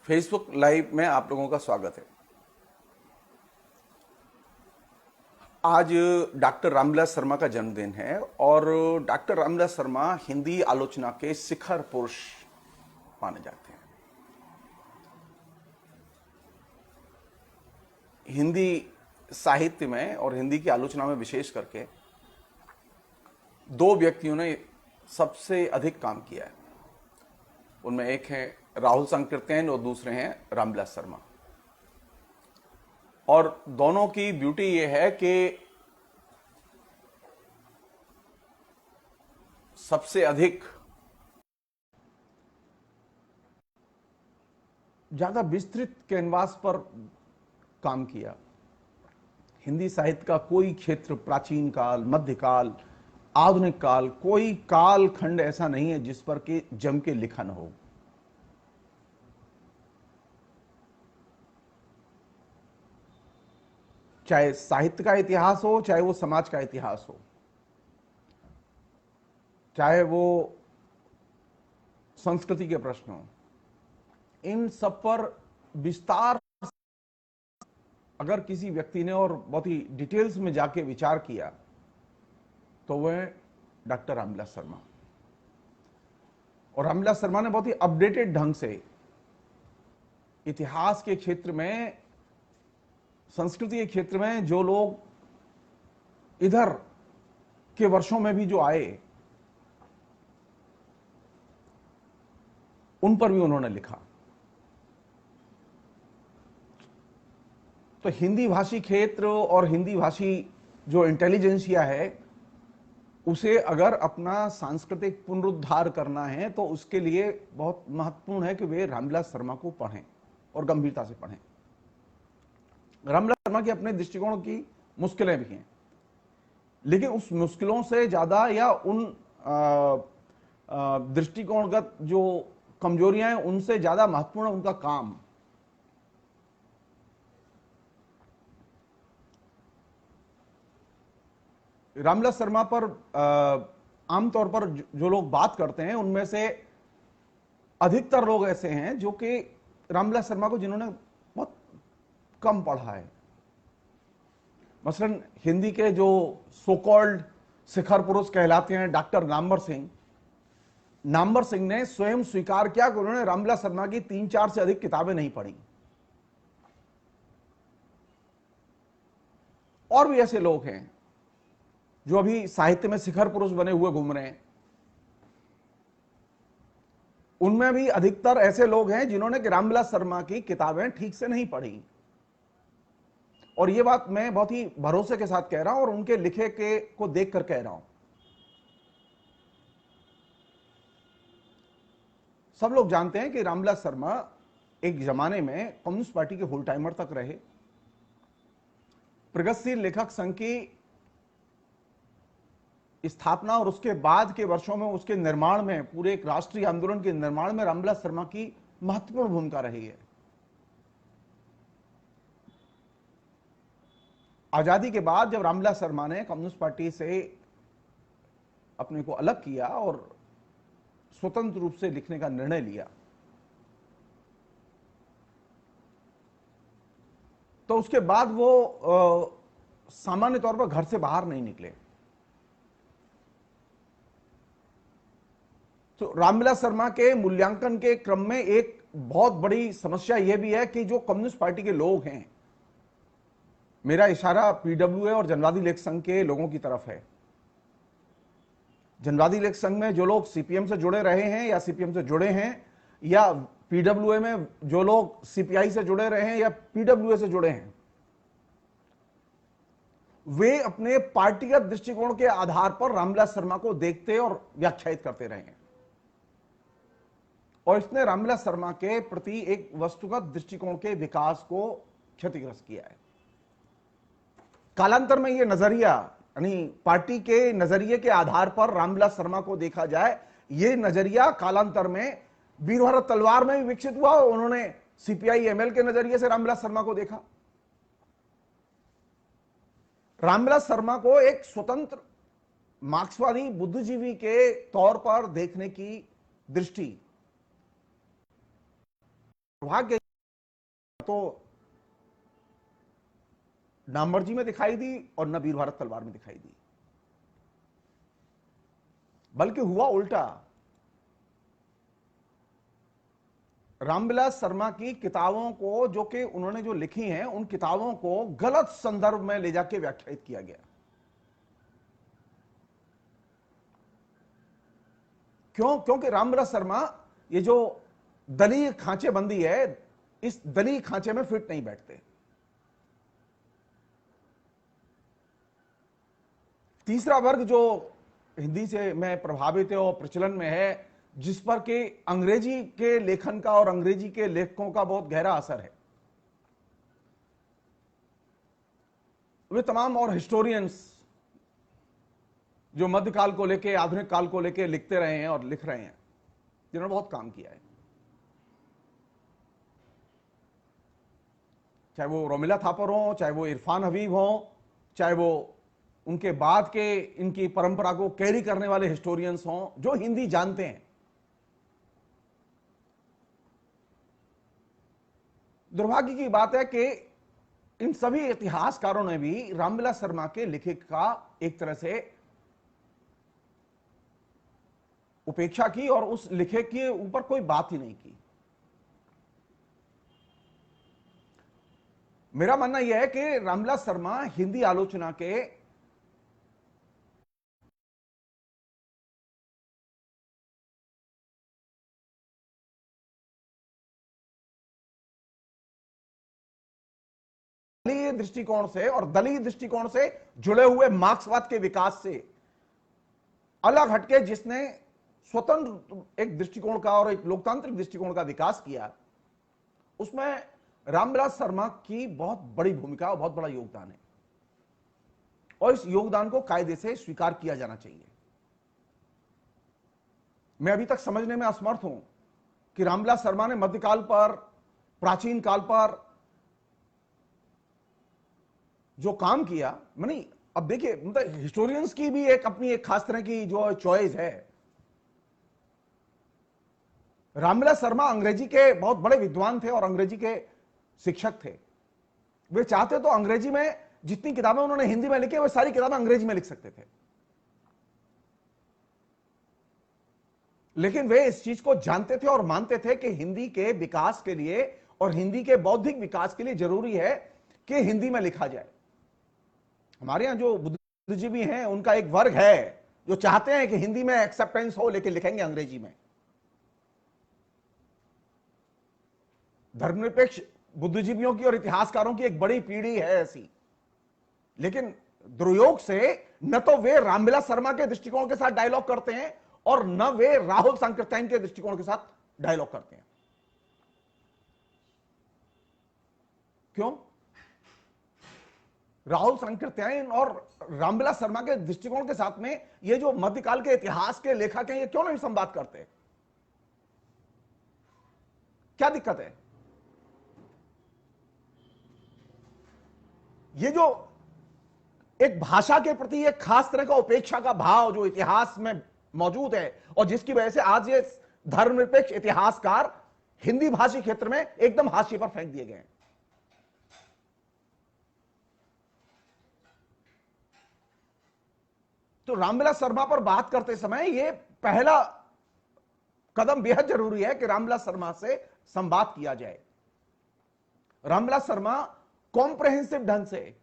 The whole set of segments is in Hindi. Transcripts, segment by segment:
फेसबुक लाइव में आप लोगों का स्वागत है। आज डॉक्टर रामविलास शर्मा का जन्मदिन है और डॉक्टर रामविलास शर्मा हिंदी आलोचना के शिखर पुरुष माने जाते हैं। हिंदी साहित्य में और हिंदी की आलोचना में विशेष करके दो व्यक्तियों ने सबसे अधिक काम किया है। उनमें एक है राहुल संकीर्तन और दूसरे हैं रामविलास शर्मा। और दोनों की ब्यूटी यह है कि सबसे अधिक ज्यादा विस्तृत कैनवास पर काम किया। हिंदी साहित्य का कोई क्षेत्र, प्राचीन काल, मध्यकाल, आधुनिक काल, कोई काल खंड ऐसा नहीं है जिस पर कि जम के लिखन हो। चाहे साहित्य का इतिहास हो, चाहे वो समाज का इतिहास हो, चाहे वो संस्कृति के प्रश्न हो, इन सब पर विस्तार अगर किसी व्यक्ति ने और बहुत ही डिटेल्स में जाके विचार किया तो वह डॉक्टर रामविलास शर्मा। और रामविलास शर्मा ने बहुत ही अपडेटेड ढंग से इतिहास के क्षेत्र में, संस्कृति के क्षेत्र में जो लोग इधर के वर्षों में भी जो आए, उन पर भी उन्होंने लिखा। तो हिंदी भाषी क्षेत्र और हिंदी भाषी जो इंटेलिजेंसिया है, उसे अगर अपना सांस्कृतिक पुनरुद्धार करना है तो उसके लिए बहुत महत्वपूर्ण है कि वे रामविलास शर्मा को पढ़ें और गंभीरता से पढ़ें। रामविलास शर्मा की अपने दृष्टिकोण की मुश्किलें भी हैं, लेकिन उस मुश्किलों से ज्यादा या उन दृष्टिकोणगत जो कमजोरियां हैं उनसे ज्यादा महत्वपूर्ण उनका काम। रामविलास शर्मा पर आमतौर पर जो लोग बात करते हैं उनमें से अधिकतर लोग ऐसे हैं जो कि रामविलास शर्मा को जिन्होंने बहुत कम पढ़ा है। मसलन हिंदी के जो सो कॉल्ड शिखर पुरुष कहलाते हैं डॉक्टर नामवर सिंह ने स्वयं स्वीकार किया कि उन्होंने रामविलास शर्मा की 3-4 से अधिक किताबें नहीं पढ़ी। और भी ऐसे लोग हैं जो अभी साहित्य में शिखर पुरुष बने हुए घूम रहे हैं। उनमें भी अधिकतर ऐसे लोग हैं जिन्होंने रामविलास शर्मा की किताबें ठीक से नहीं पढ़ी। और यह बात मैं बहुत ही भरोसे के साथ कह रहा हूं और उनके लिखे के को देखकर कह रहा हूं। सब लोग जानते हैं कि रामविलास शर्मा एक जमाने में कम्युनिस्ट पार्टी के होल टाइमर तक रहे। प्रगतिशील लेखक संघ की स्थापना और उसके बाद के वर्षों में उसके निर्माण में, पूरे एक राष्ट्रीय आंदोलन के निर्माण में रामविलास शर्मा की महत्वपूर्ण भूमिका रही है। आजादी के बाद जब रामविलास शर्मा ने कम्युनिस्ट पार्टी से अपने को अलग किया और स्वतंत्र रूप से लिखने का निर्णय लिया, तो उसके बाद वो सामान्य तौर पर घर से बाहर नहीं निकले। तो रामविलास शर्मा के मूल्यांकन के क्रम में एक बहुत बड़ी समस्या यह भी है कि जो कम्युनिस्ट पार्टी के लोग हैं, मेरा इशारा पीडब्ल्यूए और जनवादी लेखक संघ के लोगों की तरफ है। जनवादी लेखक संघ में जो लोग सीपीएम से जुड़े रहे हैं या सीपीएम से जुड़े हैं, या पीडब्ल्यूए में जो लोग सीपीआई से जुड़े रहे हैं या पीडब्ल्यूए से जुड़े हैं, वे अपने पार्टीगत दृष्टिकोण के आधार पर रामविलास शर्मा को देखते और व्याख्यायित करते रहे हैं। और इसने रामविलास शर्मा के प्रति एक वस्तुगत दृष्टिकोण के विकास को क्षतिग्रस्त किया है। कालांतर में यह नजरिया, यानी पार्टी के नजरिए के आधार पर रामविलास शर्मा को देखा जाए, यह नजरिया कालांतर में वीरभद्र तलवार में भी विकसित हुआ। उन्होंने सीपीआई एमएल के नजरिए से रामविलास शर्मा को देखा। रामविलास शर्मा को एक स्वतंत्र मार्क्सवादी बुद्धिजीवी के तौर पर देखने की दृष्टि, दुर्भाग्य तो नामर्जी में दिखाई दी और न वीर भारत तलवार में दिखाई दी, बल्कि हुआ उल्टा। रामविलास शर्मा की किताबों को जो कि उन्होंने जो लिखी हैं, उन किताबों को गलत संदर्भ में ले जाके व्याख्यायित किया गया। क्यों? क्योंकि रामविलास शर्मा ये जो दलीय खांचेबंदी है, इस दलीय खांचे में फिट नहीं बैठते। तीसरा वर्ग जो हिंदी से में प्रभावित है और प्रचलन में है, जिस पर कि अंग्रेजी के लेखन का और अंग्रेजी के लेखकों का बहुत गहरा असर है, वे तमाम और हिस्टोरियंस जो मध्यकाल को लेके आधुनिक काल को लेके लिखते रहे हैं और लिख रहे हैं, जिन्होंने बहुत काम किया है, चाहे वो रोमिला थापर हो, चाहे वो इरफान हबीब हो, चाहे वो उनके बाद के इनकी परंपरा को कैरी करने वाले हिस्टोरियंस हों जो हिंदी जानते हैं। दुर्भाग्य की बात है कि इन सभी इतिहासकारों ने भी रामविलास शर्मा के लिखे का एक तरह से उपेक्षा की और उस लिखे के ऊपर कोई बात ही नहीं की। मेरा मानना यह है कि रामविलास शर्मा हिंदी आलोचना के दलीय दृष्टिकोण से और दलीय दृष्टिकोण से जुड़े हुए मार्क्सवाद के विकास से अलग हटके जिसने स्वतंत्र एक दृष्टिकोण का और एक लोकतांत्रिक दृष्टिकोण का विकास किया, उसमें रामविलास शर्मा की बहुत बड़ी भूमिका और बहुत बड़ा योगदान है, और इस योगदान को कायदे से स्वीकार किया जाना चाहिए। मैं अभी तक समझने में असमर्थ हूं कि रामविलास शर्मा ने मध्यकाल पर, प्राचीन काल पर जो काम किया, मानी अब देखिए, मतलब हिस्टोरियंस की भी एक अपनी एक खास तरह की जो चॉइस है। रामविलास शर्मा अंग्रेजी के बहुत बड़े विद्वान थे और अंग्रेजी के शिक्षक थे। वे चाहते तो अंग्रेजी में जितनी किताबें उन्होंने हिंदी में लिखी, वे सारी किताबें अंग्रेजी में लिख सकते थे, लेकिन वे इस चीज को जानते थे और मानते थे कि हिंदी के विकास के लिए और हिंदी के बौद्धिक विकास के लिए जरूरी है कि हिंदी में लिखा जाए। हमारे यहां जो बुद्धिजीवी हैं, उनका एक वर्ग है जो चाहते हैं कि हिंदी में एक्सेप्टेंस हो, लेकिन लिखेंगे अंग्रेजी में। धर्मनिरपेक्ष बुद्धिजीवियों की और इतिहासकारों की एक बड़ी पीढ़ी है ऐसी, लेकिन दुर्योग से न तो वे रामविलास शर्मा के दृष्टिकोण के साथ डायलॉग करते हैं और न वे राहुल सांकृत्यायन के दृष्टिकोण के साथ डायलॉग करते हैं। क्यों? राहुल सांकृत्यायन और रामविलास शर्मा के दृष्टिकोण के साथ में ये जो मध्यकाल के इतिहास के लेखक हैं, ये क्यों नहीं संवाद करते? क्या दिक्कत है? ये जो एक भाषा के प्रति एक खास तरह का उपेक्षा का भाव जो इतिहास में मौजूद है, और जिसकी वजह से आज ये धर्मनिरपेक्ष इतिहासकार हिंदी भाषी क्षेत्र में एकदम हाशिए पर फेंक दिए गए हैं। तो रामविलास शर्मा पर बात करते समय यह पहला कदम बेहद जरूरी है कि रामविलास शर्मा से संवाद किया जाए। रामविलास शर्मा कॉम्प्रहेंसिव ढंग से,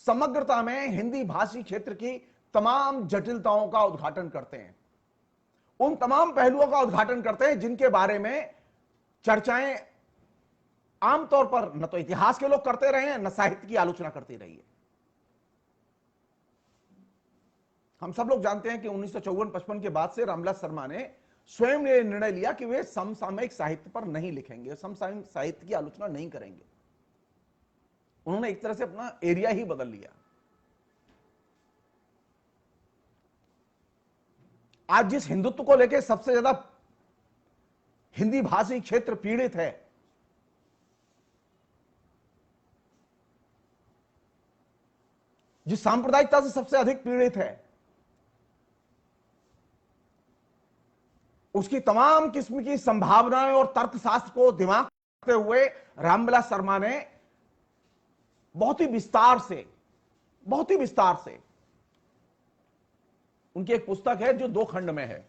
समग्रता में हिंदी भाषी क्षेत्र की तमाम जटिलताओं का उद्घाटन करते हैं, उन तमाम पहलुओं का उद्घाटन करते हैं जिनके बारे में चर्चाएं आमतौर पर न तो इतिहास के लोग करते रहे हैं, न साहित्य की आलोचना करती रही है। हम सब लोग जानते हैं कि 1954-55 के बाद से रामविलास शर्मा ने स्वयं ये निर्णय लिया कि वे समसामयिक साहित्य पर नहीं लिखेंगे, समसामयिक साहित्य की आलोचना नहीं करेंगे। उन्होंने एक तरह से अपना एरिया ही बदल लिया। आज जिस हिंदुत्व को लेकर सबसे ज्यादा हिंदी भाषी क्षेत्र पीड़ित है, जिस सांप्रदायिकता से सबसे अधिक पीड़ित है, उसकी तमाम किस्म की संभावनाएं और तर्कशास्त्र को दिमाग हुए रामविलास शर्मा ने बहुत ही विस्तार से उनकी एक पुस्तक है जो 2 खंड में है,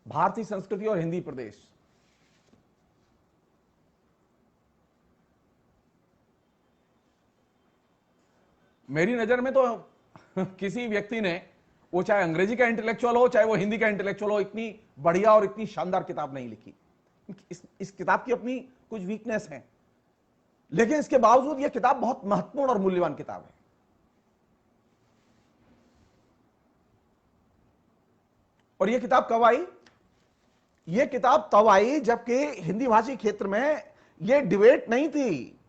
भारतीय संस्कृति और हिंदी प्रदेश। मेरी नजर में तो किसी व्यक्ति ने, वो चाहे अंग्रेजी का इंटेलेक्चुअल हो चाहे वो हिंदी का इंटेलेक्चुअल हो, इतनी बढ़िया और इतनी शानदार किताब नहीं लिखी। इस किताब की अपनी कुछ वीकनेस है, लेकिन इसके बावजूद यह किताब बहुत महत्वपूर्ण और मूल्यवान किताब है। और यह किताब कब आई? यह किताब तब आई जबकि हिंदी भाषी क्षेत्र में यह डिबेट नहीं थी।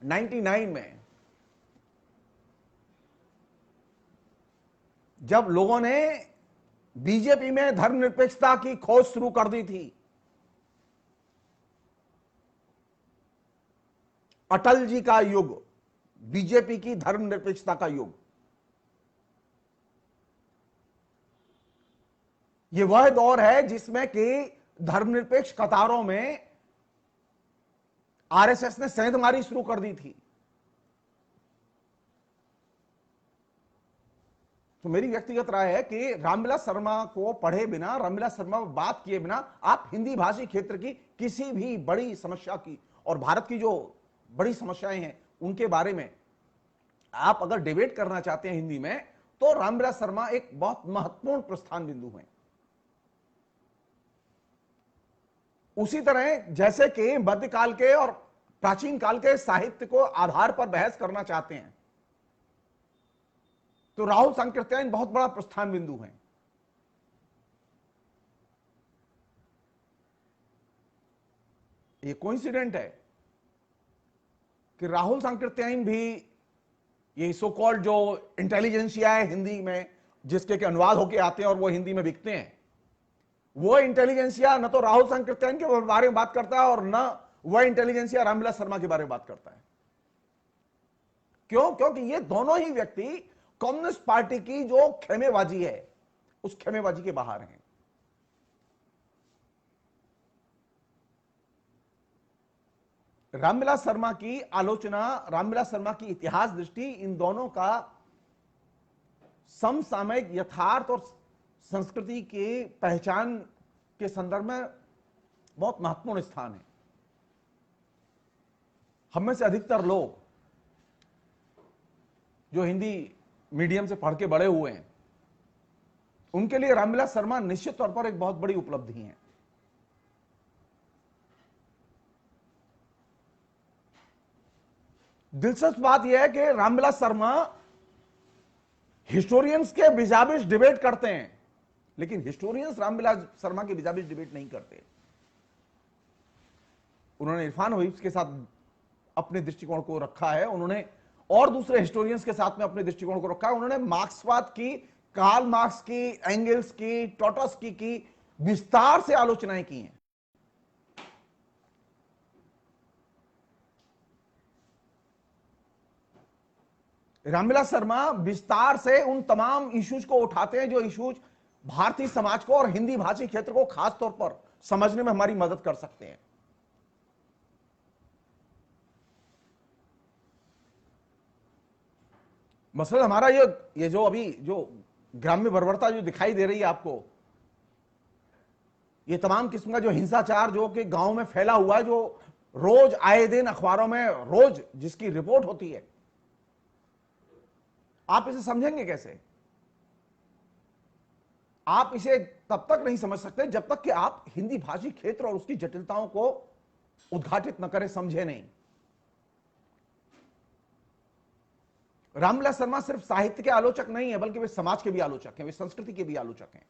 99 में जब लोगों ने बीजेपी में धर्मनिरपेक्षता की खोज शुरू कर दी थी, अटल जी का युग, बीजेपी की धर्मनिरपेक्षता का युग, यह वह दौर है जिसमें कि धर्मनिरपेक्ष कतारों में आरएसएस ने सेंधमारी शुरू कर दी थी। तो मेरी व्यक्तिगत राय है कि रामविलास शर्मा को पढ़े बिना, रामविलास शर्मा पर बात किए बिना आप हिंदी भाषी क्षेत्र की किसी भी बड़ी समस्या की और भारत की जो बड़ी समस्याएं हैं उनके बारे में आप अगर डिबेट करना चाहते हैं हिंदी में, तो रामविलास शर्मा एक बहुत महत्वपूर्ण प्रस्थान बिंदु हैं। उसी तरह जैसे कि मध्यकाल के और प्राचीन काल के साहित्य को आधार पर बहस करना चाहते हैं, तो राहुल सांकृत्यायन बहुत बड़ा प्रस्थान बिंदु है। ये कोइंसिडेंट है कि राहुल सांकृत्यायन भी ये सो कॉल्ड जो इंटेलिजेंसिया है हिंदी में, जिसके अनुवाद होके आते हैं और वो हिंदी में बिकते हैं, वो इंटेलिजेंसिया न तो राहुल सांकृत्यायन के बारे में बात करता है और न वह इंटेलिजेंसिया रामविलास शर्मा के बारे में बात करता है। क्यों? क्योंकि ये दोनों ही व्यक्ति कम्युनिस्ट पार्टी की जो खेमेबाजी है उस खेमेबाजी के बाहर हैं। रामविलास शर्मा की आलोचना, रामविलास शर्मा की इतिहास दृष्टि, इन दोनों का समसामयिक यथार्थ और संस्कृति के पहचान के संदर्भ में बहुत महत्वपूर्ण स्थान है। हम में से अधिकतर लोग जो हिंदी मीडियम से पढ़ के बड़े हुए हैं, उनके लिए रामविलास शर्मा निश्चित तौर पर एक बहुत बड़ी उपलब्धि है। दिलचस्प बात यह है कि रामविलास शर्मा हिस्टोरियंस के बिजाबिश डिबेट करते हैं, लेकिन हिस्टोरियंस रामविलास शर्मा के बिजाबिश डिबेट नहीं करते। उन्होंने इरफान हबीब के साथ अपने दृष्टिकोण को रखा है, उन्होंने और दूसरे हिस्टोरियंस के साथ में अपने दृष्टिकोण को रखा है। उन्होंने मार्क्सवाद की, कार्ल मार्क्स की, एंगल्स की, ट्रॉट्स्की की विस्तार से आलोचनाएं की हैं। रामविलास शर्मा विस्तार से उन तमाम इश्यूज को उठाते हैं जो इश्यूज भारतीय समाज को और हिंदी भाषी क्षेत्र को खास तौर पर समझने में हमारी मदद कर सकते हैं। मसलन हमारा ये जो अभी जो ग्राम्य बर्बरता जो दिखाई दे रही है आपको, ये तमाम किस्म का जो हिंसाचार जो कि गांव में फैला हुआ है, जो रोज आए दिन अखबारों में रोज जिसकी रिपोर्ट होती है, आप इसे समझेंगे कैसे? आप इसे तब तक नहीं समझ सकते जब तक कि आप हिंदी भाषी क्षेत्र और उसकी जटिलताओं को उद्घाटित न करें, समझे नहीं। रामविलास शर्मा सिर्फ साहित्य के आलोचक नहीं है, बल्कि वे समाज के भी आलोचक हैं, वे संस्कृति के भी आलोचक हैं।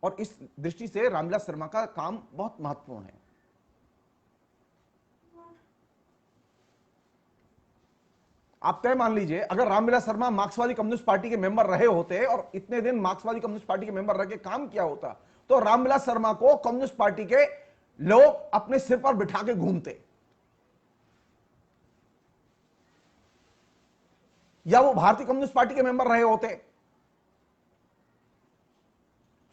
और इस दृष्टि से रामविलास शर्मा का काम बहुत महत्वपूर्ण है। आप तय मान लीजिए, अगर रामविलास शर्मा मार्क्सवादी कम्युनिस्ट पार्टी के मेंबर रहे होते और इतने दिन मार्क्सवादी कम्युनिस्ट पार्टी के मेंबर रह के काम किया होता, तो रामविलास शर्मा को कम्युनिस्ट पार्टी के लोग अपने सिर पर बिठा के घूमते, या वो भारतीय कम्युनिस्ट पार्टी के मेंबर रहे होते।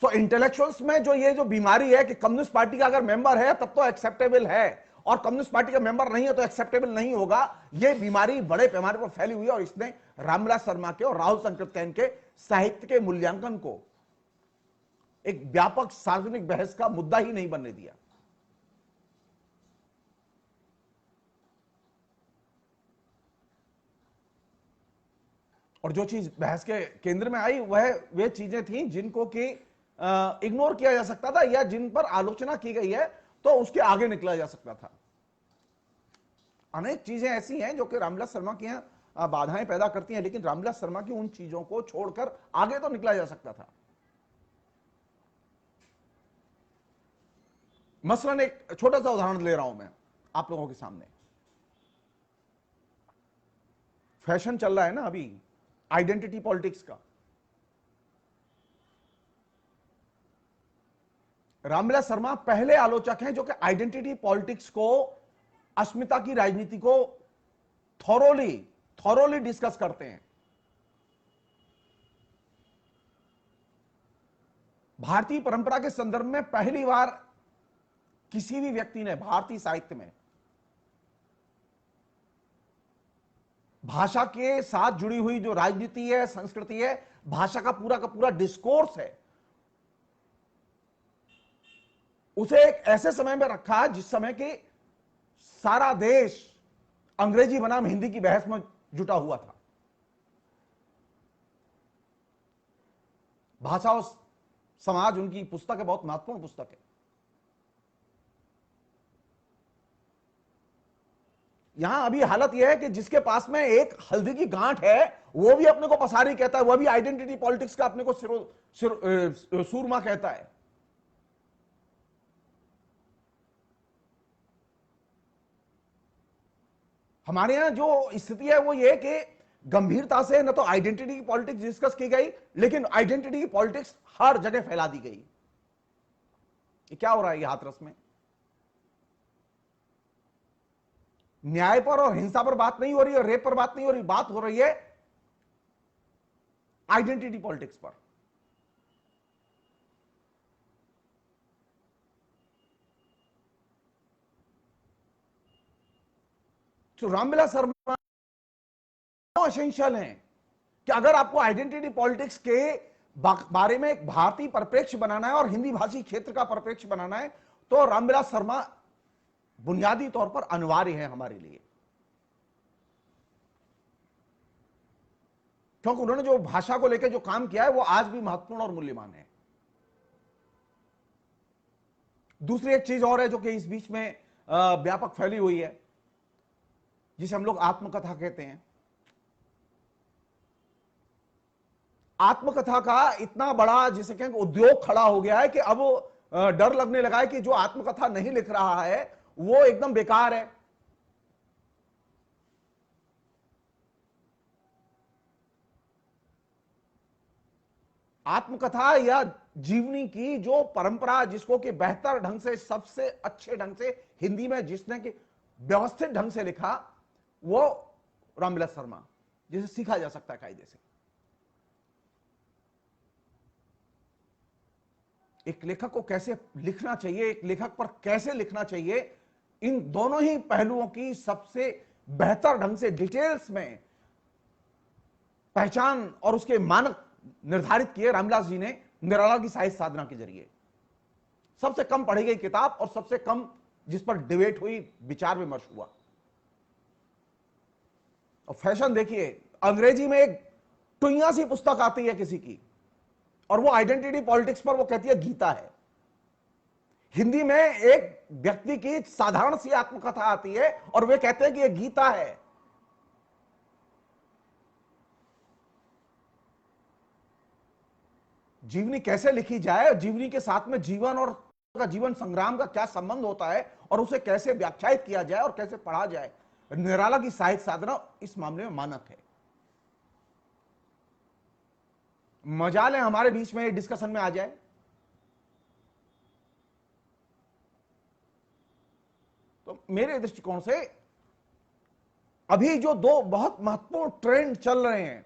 सो इंटेलेक्चुअल्स में जो ये जो बीमारी है कि कम्युनिस्ट पार्टी का अगर मेंबर है तब तो एक्सेप्टेबल है, और कम्युनिस्ट पार्टी का मेंबर नहीं है तो एक्सेप्टेबल नहीं होगा, ये बीमारी बड़े पैमाने पर फैली हुई है। और इसने रामविलास शर्मा के और राहुल संकृत्यायन के साहित्य के मूल्यांकन को एक व्यापक सार्वजनिक बहस का मुद्दा ही नहीं बनने दिया। और जो चीज बहस के केंद्र में आई वह वे चीजें थी जिनको कि इग्नोर किया जा सकता था, या जिन पर आलोचना की गई है तो उसके आगे निकला जा सकता था। अनेक चीजें ऐसी हैं जो कि रामविलास शर्मा की यहां बाधाएं पैदा करती हैं, लेकिन रामविलास शर्मा की उन चीजों को छोड़कर आगे तो निकला जा सकता था। मसलन एक छोटा सा उदाहरण ले रहा हूं मैं आप लोगों के सामने। फैशन चल रहा है ना अभी आइडेंटिटी पॉलिटिक्स का। रामविलास शर्मा पहले आलोचक हैं जो कि आइडेंटिटी पॉलिटिक्स को, अस्मिता की राजनीति को थॉरोली डिस्कस करते हैं। भारतीय परंपरा के संदर्भ में पहली बार किसी भी व्यक्ति ने भारतीय साहित्य में भाषा के साथ जुड़ी हुई जो राजनीति है, संस्कृति है, भाषा का पूरा डिस्कोर्स है, उसे एक ऐसे समय में रखा जिस समय कि सारा देश अंग्रेजी बनाम हिंदी की बहस में जुटा हुआ था। भाषा और समाज उनकी पुस्तक है, बहुत महत्वपूर्ण पुस्तक है। यहां अभी हालत यह है कि जिसके पास में एक हल्दी की गांठ है वो भी अपने को पसारी कहता है, वह भी आइडेंटिटी पॉलिटिक्स का अपने को सूरमा कहता है। हमारे यहां जो स्थिति है वो ये कि गंभीरता से न तो आइडेंटिटी की पॉलिटिक्स डिस्कस की गई, लेकिन आइडेंटिटी की पॉलिटिक्स हर जगह फैला दी गई। ये क्या हो रहा है ये हाथरस में? न्याय पर और हिंसा पर बात नहीं हो रही है, रेप पर बात नहीं हो रही, बात हो रही है आइडेंटिटी पॉलिटिक्स पर। तो रामविलास शर्मा एसेंशियल हैं कि अगर आपको आइडेंटिटी पॉलिटिक्स के बारे में एक भारतीय परिप्रेक्ष्य बनाना है और हिंदी भाषी क्षेत्र का परिप्रेक्ष्य बनाना है, तो रामविलास शर्मा बुनियादी तौर पर अनिवार्य है हमारे लिए, क्योंकि उन्होंने जो भाषा को लेकर जो काम किया है वो आज भी महत्वपूर्ण और मूल्यवान है। दूसरी एक चीज और है जो कि इस बीच में व्यापक फैली हुई है, जिसे हम लोग आत्मकथा कहते हैं। आत्मकथा का इतना बड़ा जिसे कहें उद्योग खड़ा हो गया है कि अब डर लगने लगा है कि जो आत्मकथा नहीं लिख रहा है वो एकदम बेकार है। आत्मकथा या जीवनी की जो परंपरा, जिसको कि बेहतर ढंग से, सबसे अच्छे ढंग से हिंदी में जिसने कि व्यवस्थित ढंग से लिखा, वो रामविलास शर्मा, जिसे सीखा जा सकता है कायदे से। एक लेखक को कैसे लिखना चाहिए, एक लेखक पर कैसे लिखना चाहिए, इन दोनों ही पहलुओं की सबसे बेहतर ढंग से डिटेल्स में पहचान और उसके मानक निर्धारित किए रामविलास जी ने निराला की साहित्य साधना के जरिए। सबसे कम पढ़ी गई किताब और सबसे कम जिस पर डिबेट हुई, विचार विमर्श हुआ। और फैशन देखिए, अंग्रेजी में एक टुइया सी पुस्तक आती है किसी की और वो आइडेंटिटी पॉलिटिक्स पर वो कहती है गीता है। हिंदी में एक व्यक्ति की साधारण सी आत्मकथा आती है और वे कहते हैं कि ये गीता है। जीवनी कैसे लिखी जाए, जीवनी के साथ में जीवन और का जीवन संग्राम का क्या संबंध होता है और उसे कैसे व्याख्यायित किया जाए और कैसे पढ़ा जाए, निराला की साहित्य साधना इस मामले में मानक है। मजाल है हमारे बीच में डिस्कशन में आ जाए। तो मेरे दृष्टिकोण से अभी जो दो बहुत महत्वपूर्ण ट्रेंड चल रहे हैं,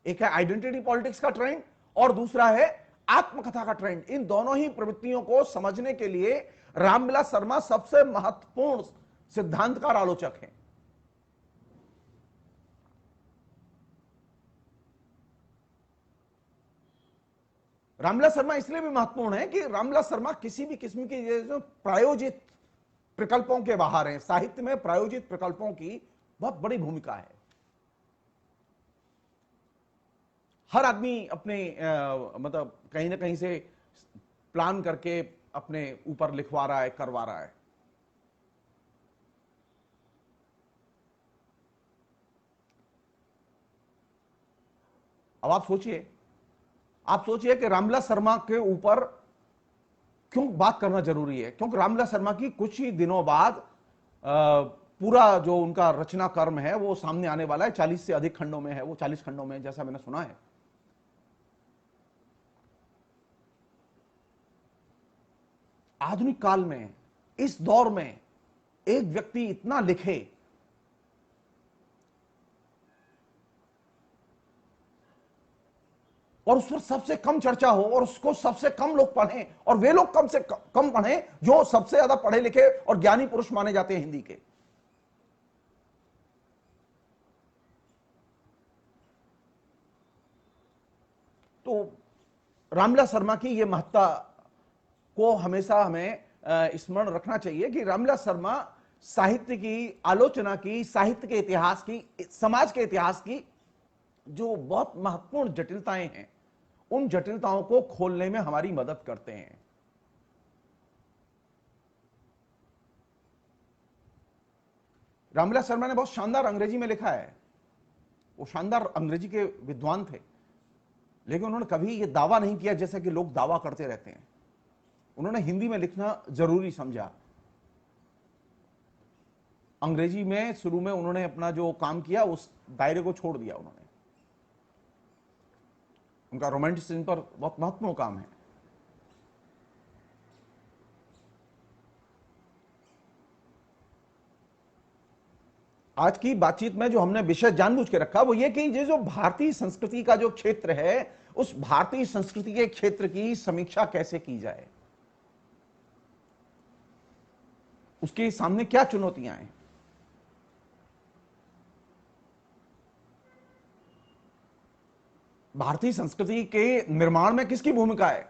एक है आइडेंटिटी पॉलिटिक्स का ट्रेंड और दूसरा है आत्मकथा का ट्रेंड, इन दोनों ही प्रवृत्तियों को समझने के लिए रामविलास शर्मा सबसे महत्वपूर्ण सिद्धांतकार आलोचक हैं। रामविलास शर्मा इसलिए भी महत्वपूर्ण है कि रामविलास शर्मा किसी भी किस्म की जो प्रायोजित प्रकल्पों के बाहर हैं। साहित्य में प्रायोजित प्रकल्पों की बहुत बड़ी भूमिका है। हर आदमी अपने मतलब कहीं ना कहीं से प्लान करके अपने ऊपर लिखवा रहा है, करवा रहा है। अब आप सोचिए कि रामविलास शर्मा के ऊपर क्यों बात करना जरूरी है। क्योंकि रामविलास शर्मा की कुछ ही दिनों बाद पूरा जो उनका रचना कर्म है वो सामने आने वाला है। 40 से अधिक खंडों में है, वो 40 खंडों में, जैसा मैंने सुना है। आधुनिक काल में, इस दौर में एक व्यक्ति इतना लिखे और उस पर सबसे कम चर्चा हो और उसको सबसे कम लोग पढ़ें, और वे लोग कम से कम पढ़ें जो सबसे ज्यादा पढ़े लिखे और ज्ञानी पुरुष माने जाते हैं हिंदी के। तो रामविलास शर्मा की यह महत्ता को हमेशा हमें स्मरण रखना चाहिए कि रामविलास शर्मा साहित्य की आलोचना की, साहित्य के इतिहास की, समाज के इतिहास की जो बहुत महत्वपूर्ण जटिलताएं हैं, उन जटिलताओं को खोलने में हमारी मदद करते हैं। रामविलास शर्मा ने बहुत शानदार अंग्रेजी में लिखा है। वो शानदार अंग्रेजी के विद्वान थे, लेकिन उन्होंने कभी यह दावा नहीं किया जैसा कि लोग दावा करते रहते हैं। उन्होंने हिंदी में लिखना जरूरी समझा। अंग्रेजी में शुरू में उन्होंने अपना जो काम किया उस दायरे को छोड़ दिया उन्होंने। उनका रोमांटिसिज्म पर बहुत महत्वपूर्ण काम है। आज की बातचीत में जो हमने विषय जानबूझ के रखा वो ये कि ये जो भारतीय संस्कृति का जो क्षेत्र है, उस भारतीय संस्कृति के क्षेत्र की समीक्षा कैसे की जाए, उसके सामने क्या चुनौतियां हैं। भारतीय संस्कृति के निर्माण में किसकी भूमिका है,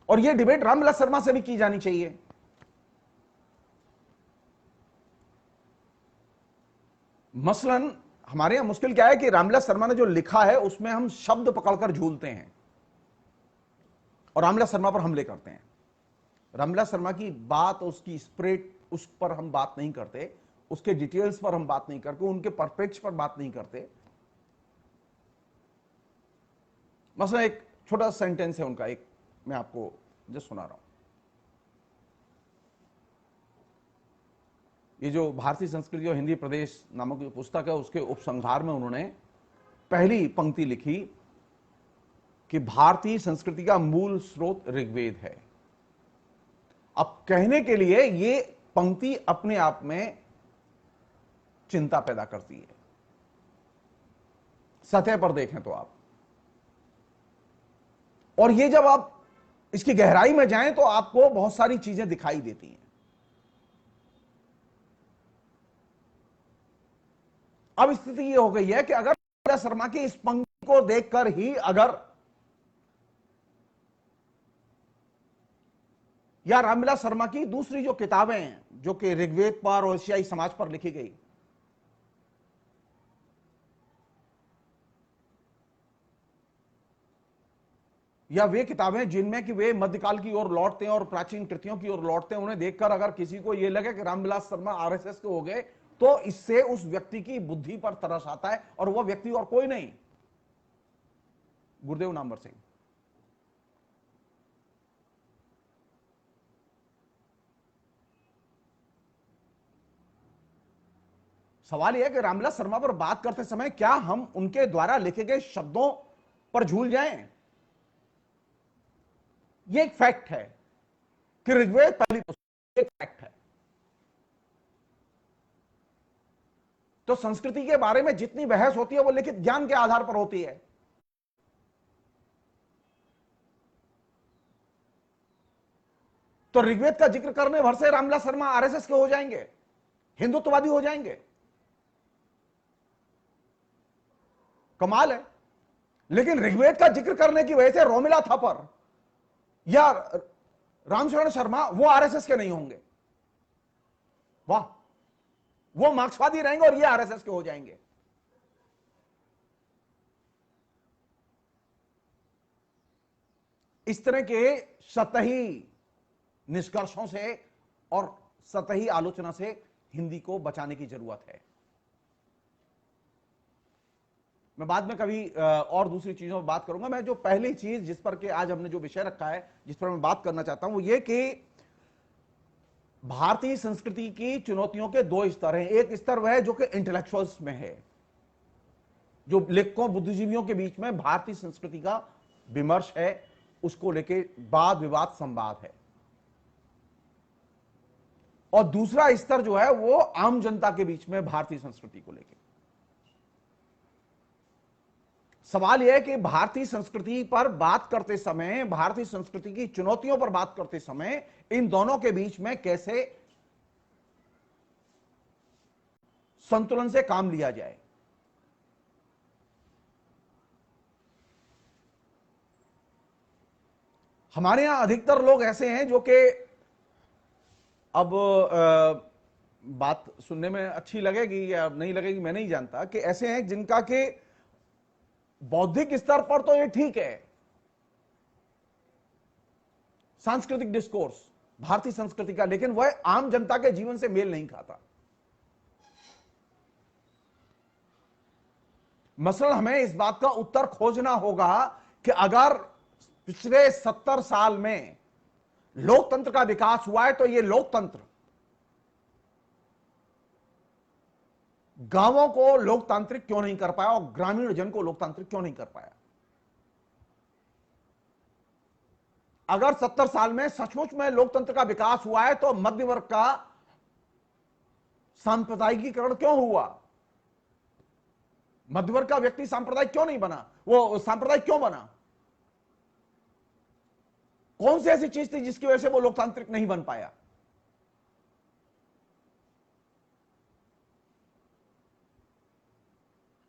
और यह डिबेट रामविलास शर्मा से भी की जानी चाहिए। मसलन हमारे यहां मुश्किल क्या है कि रामविलास शर्मा ने जो लिखा है उसमें हम शब्द पकड़कर झूलते हैं और रामविलास शर्मा पर हमले करते हैं। रामविलास शर्मा की बात, उसकी स्पिरिट, उस पर हम बात नहीं करते, उसके डिटेल्स पर हम बात नहीं करते, उनके परिप्रेक्ष्य पर बात नहीं करते। मसलन एक छोटा सेंटेंस है उनका, एक मैं आपको जस्ट सुना रहा हूं। ये जो भारतीय संस्कृति और हिंदी प्रदेश नामक जो पुस्तक है उसके उपसंहार में उन्होंने पहली पंक्ति लिखी कि भारतीय संस्कृति का मूल स्रोत ऋग्वेद है। अब कहने के लिए ये पंक्ति अपने आप में चिंता पैदा करती है। सतह पर देखें तो आप, और ये जब आप इसकी गहराई में जाएं तो आपको बहुत सारी चीजें दिखाई देती हैं। अब स्थिति यह हो गई है कि अगर रामविलास शर्मा की इस पंक्ति को देखकर ही अगर, या रामविलास शर्मा की दूसरी जो किताबें हैं जो कि ऋग्वेद पर और एशियाई समाज पर लिखी गई, या वे किताबें जिनमें कि वे मध्यकाल की ओर लौटते हैं और प्राचीन कृतियों की ओर लौटते हैं, उन्हें देखकर अगर किसी को यह लगे कि रामविलास शर्मा आरएसएस के हो गए, तो इससे उस व्यक्ति की बुद्धि पर तरस आता है, और वह व्यक्ति और कोई नहीं, गुरुदेव नामवर सिंह। सवाल यह है कि रामविलास शर्मा पर बात करते समय क्या हम उनके द्वारा लिखे गए शब्दों पर झूल जाएं। यह एक फैक्ट है कि ऋग्वेद पहली पुस्तक, एक फैक्ट है। तो संस्कृति के बारे में जितनी बहस होती है वो लिखित ज्ञान के आधार पर होती है। तो ऋग्वेद का जिक्र करने भर से रामविलास शर्मा आरएसएस के हो जाएंगे, हिंदुत्ववादी हो जाएंगे। कमाल है। लेकिन ऋग्वेद का जिक्र करने की वजह से रोमिला थापर या रामशरण शर्मा वो आरएसएस के नहीं होंगे। वाह, वो मार्क्सवादी रहेंगे और ये आरएसएस के हो जाएंगे। इस तरह के सतही निष्कर्षों से और सतही आलोचना से हिंदी को बचाने की जरूरत है। मैं बाद में कभी और दूसरी चीजों पर बात करूंगा। मैं जो पहली चीज जिस पर के आज हमने जो विषय रखा है, जिस पर मैं बात करना चाहता हूं, वो ये कि भारतीय संस्कृति की चुनौतियों के दो स्तर हैं। एक स्तर वह है जो कि इंटेलेक्चुअल्स में है, जो लेखकों बुद्धिजीवियों के बीच में भारतीय संस्कृति का विमर्श है, उसको लेके वाद विवाद संवाद है। और दूसरा स्तर जो है वो आम जनता के बीच में भारतीय संस्कृति को लेके। सवाल यह है कि भारतीय संस्कृति पर बात करते समय, भारतीय संस्कृति की चुनौतियों पर बात करते समय इन दोनों के बीच में कैसे संतुलन से काम लिया जाए। हमारे यहां अधिकतर लोग ऐसे हैं जो कि अब बात सुनने में अच्छी लगेगी या नहीं लगेगी मैं नहीं जानता, कि ऐसे हैं जिनका के बौद्धिक स्तर पर तो ये ठीक है, सांस्कृतिक डिस्कोर्स भारतीय संस्कृति का, लेकिन वह आम जनता के जीवन से मेल नहीं खाता। मसलन हमें इस बात का उत्तर खोजना होगा कि अगर पिछले 70 साल में लोकतंत्र का विकास हुआ है तो यह लोकतंत्र गांवों को लोकतांत्रिक क्यों नहीं कर पाया और ग्रामीण जन को लोकतांत्रिक क्यों नहीं कर पाया। अगर 70 साल में सचमुच में लोकतंत्र का विकास हुआ है तो मध्य वर्ग का सांप्रदायिकीकरण क्यों हुआ? मध्य वर्ग का व्यक्ति सांप्रदायिक क्यों नहीं बना? वो सांप्रदायिक क्यों बना? कौन सी ऐसी चीज थी जिसकी वजह से वो लोकतांत्रिक नहीं बन पाया?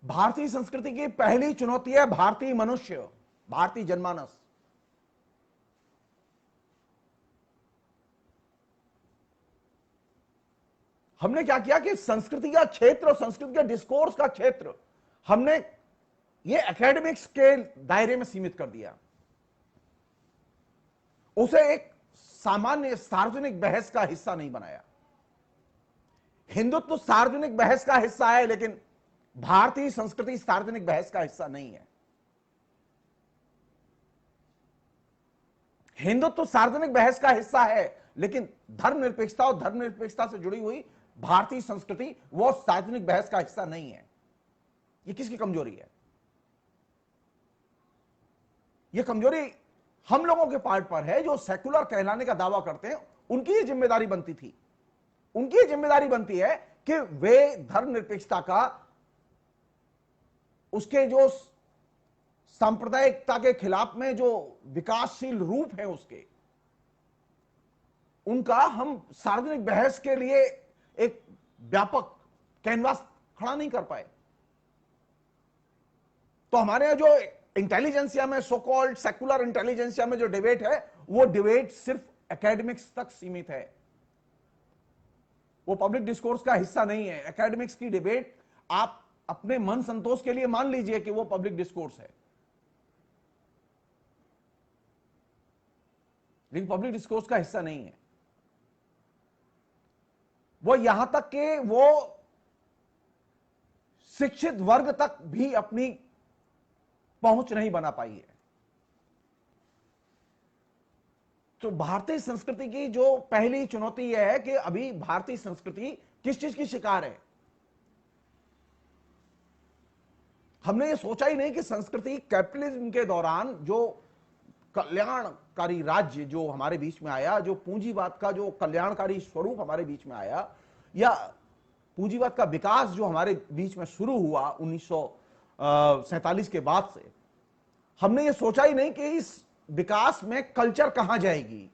भारतीय संस्कृति की पहली चुनौती है भारतीय मनुष्य, भारतीय जनमानस। हमने क्या किया कि संस्कृति का क्षेत्र और संस्कृति के डिस्कोर्स का क्षेत्र हमने ये एकेडमिक्स के दायरे में सीमित कर दिया, उसे एक सामान्य सार्वजनिक बहस का हिस्सा नहीं बनाया। हिंदुत्व सार्वजनिक बहस का हिस्सा है, लेकिन भारतीय संस्कृति सार्वजनिक बहस का हिस्सा नहीं है। हिंदुत्व सार्वजनिक बहस का हिस्सा है, लेकिन धर्मनिरपेक्षता और धर्मनिरपेक्षता से जुड़ी हुई भारतीय संस्कृति वो सार्वजनिक बहस का हिस्सा नहीं है। ये किसकी कमजोरी है? ये कमजोरी हम लोगों के पार्ट पर है जो सेकुलर कहलाने का दावा करते हैं। उनकी ये जिम्मेदारी बनती थी, उनकी ये जिम्मेदारी बनती है कि वे धर्मनिरपेक्षता का, उसके जो सांप्रदायिकता के खिलाफ में जो विकासशील रूप है उसके, उनका हम सार्वजनिक बहस के लिए एक व्यापक कैनवास खड़ा नहीं कर पाए। तो हमारे यहां जो इंटेलिजेंसिया में, सो कॉल्ड सेकुलर इंटेलिजेंसिया में जो डिबेट है, वो डिबेट सिर्फ एकेडमिक्स तक सीमित है, वो पब्लिक डिस्कोर्स का हिस्सा नहीं है। एकेडमिक्स की डिबेट आप अपने मन संतोष के लिए मान लीजिए कि वो पब्लिक डिस्कोर्स है, लेकिन पब्लिक डिस्कोर्स का हिस्सा नहीं है। वो यहां तक कि वो शिक्षित वर्ग तक भी अपनी पहुंच नहीं बना पाई है। तो भारतीय संस्कृति की जो पहली चुनौती यह है कि अभी भारतीय संस्कृति किस चीज की शिकार है। हमने ये सोचा ही नहीं कि संस्कृति कैपिटलिज्म के दौरान जो कल्याणकारी राज्य जो हमारे बीच में आया, जो पूंजीवाद का जो कल्याणकारी स्वरूप हमारे बीच में आया, या पूंजीवाद का विकास जो हमारे बीच में शुरू हुआ 1947 के बाद से, हमने ये सोचा ही नहीं कि इस विकास में कल्चर कहां जाएगी।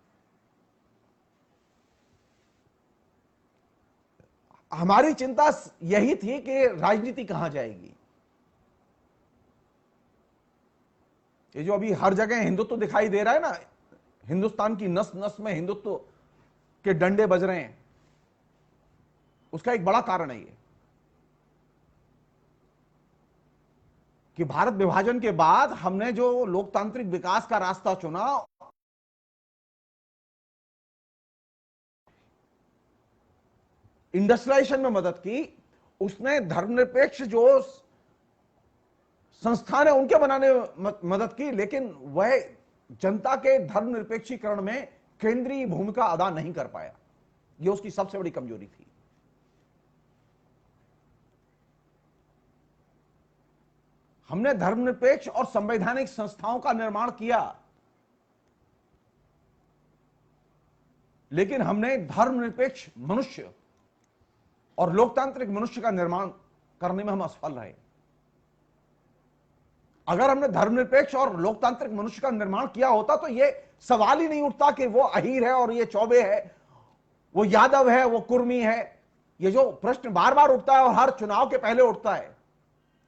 हमारी चिंता यही थी कि राजनीति कहां जाएगी। ये जो अभी हर जगह हिंदुत्व दिखाई दे रहा है ना, हिंदुस्तान की नस नस में हिंदुत्व के डंडे बज रहे हैं, उसका एक बड़ा कारण है ये कि भारत विभाजन के बाद हमने जो लोकतांत्रिक विकास का रास्ता चुना, इंडस्ट्रियलाइजेशन में मदद की, उसने धर्मनिरपेक्ष जो संस्थान है उनके बनाने में मदद की, लेकिन वह जनता के धर्मनिरपेक्षीकरण में केंद्रीय भूमिका अदा नहीं कर पाया। यह उसकी सबसे बड़ी कमजोरी थी। हमने धर्मनिरपेक्ष और संवैधानिक संस्थाओं का निर्माण किया, लेकिन हमने धर्मनिरपेक्ष मनुष्य और लोकतांत्रिक मनुष्य का निर्माण करने में हम असफल रहे। अगर हमने धर्मनिरपेक्ष और लोकतांत्रिक मनुष्य का निर्माण किया होता तो यह सवाल ही नहीं उठता कि वो अहीर है और ये चौबे है, वो यादव है, वो कुर्मी है। ये जो प्रश्न बार बार उठता है और हर चुनाव के पहले उठता है,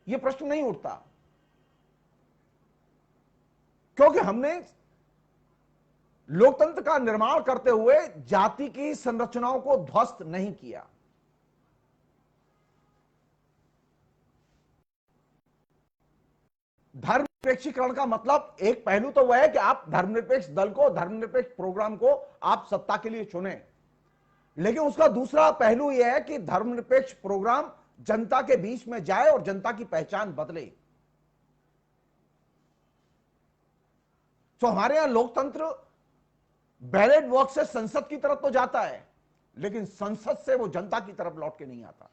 यह प्रश्न नहीं उठता, क्योंकि हमने लोकतंत्र का निर्माण करते हुए जाति की संरचनाओं को ध्वस्त नहीं किया। धर्मनिरपेक्षीकरण का मतलब एक पहलू तो वह है कि आप धर्मनिरपेक्ष दल को, धर्मनिरपेक्ष प्रोग्राम को आप सत्ता के लिए चुने, लेकिन उसका दूसरा पहलू यह है कि धर्मनिरपेक्ष प्रोग्राम जनता के बीच में जाए और जनता की पहचान बदले। तो हमारे यहां लोकतंत्र बैलेट वर्क से संसद की तरफ तो जाता है, लेकिन संसद से वो जनता की तरफ लौट के नहीं आता।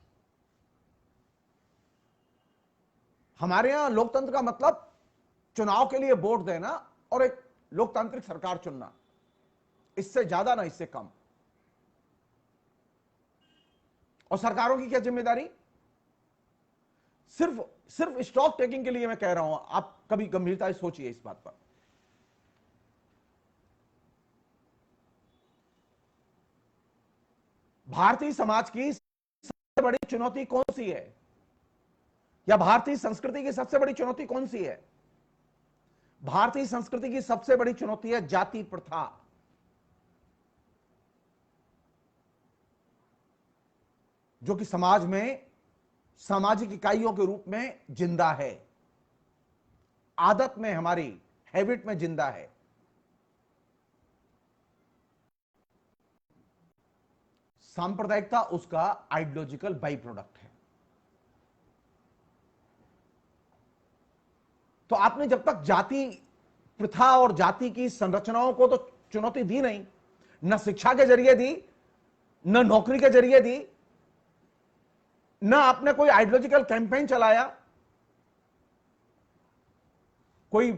हमारे यहां लोकतंत्र का मतलब चुनाव के लिए वोट देना और एक लोकतांत्रिक सरकार चुनना, इससे ज्यादा ना इससे कम। और सरकारों की क्या जिम्मेदारी? सिर्फ सिर्फ स्टॉक टेकिंग के लिए मैं कह रहा हूं, आप कभी गंभीरता से सोचिए इस बात पर। भारतीय समाज की सबसे बड़ी चुनौती कौन सी है, या भारतीय संस्कृति की सबसे बड़ी चुनौती कौन सी है? भारतीय संस्कृति की सबसे बड़ी चुनौती है जाति प्रथा, जो कि समाज में सामाजिक इकाइयों के रूप में जिंदा है, आदत में, हमारी हैबिट में जिंदा है। सांप्रदायिकता उसका आइडियोलॉजिकल बाई प्रोडक्ट है। तो आपने जब तक जाति प्रथा और जाति की संरचनाओं को तो चुनौती दी नहीं, न शिक्षा के जरिए दी, न नौकरी के जरिए दी, न आपने कोई आइडियोलॉजिकल कैंपेन चलाया। कोई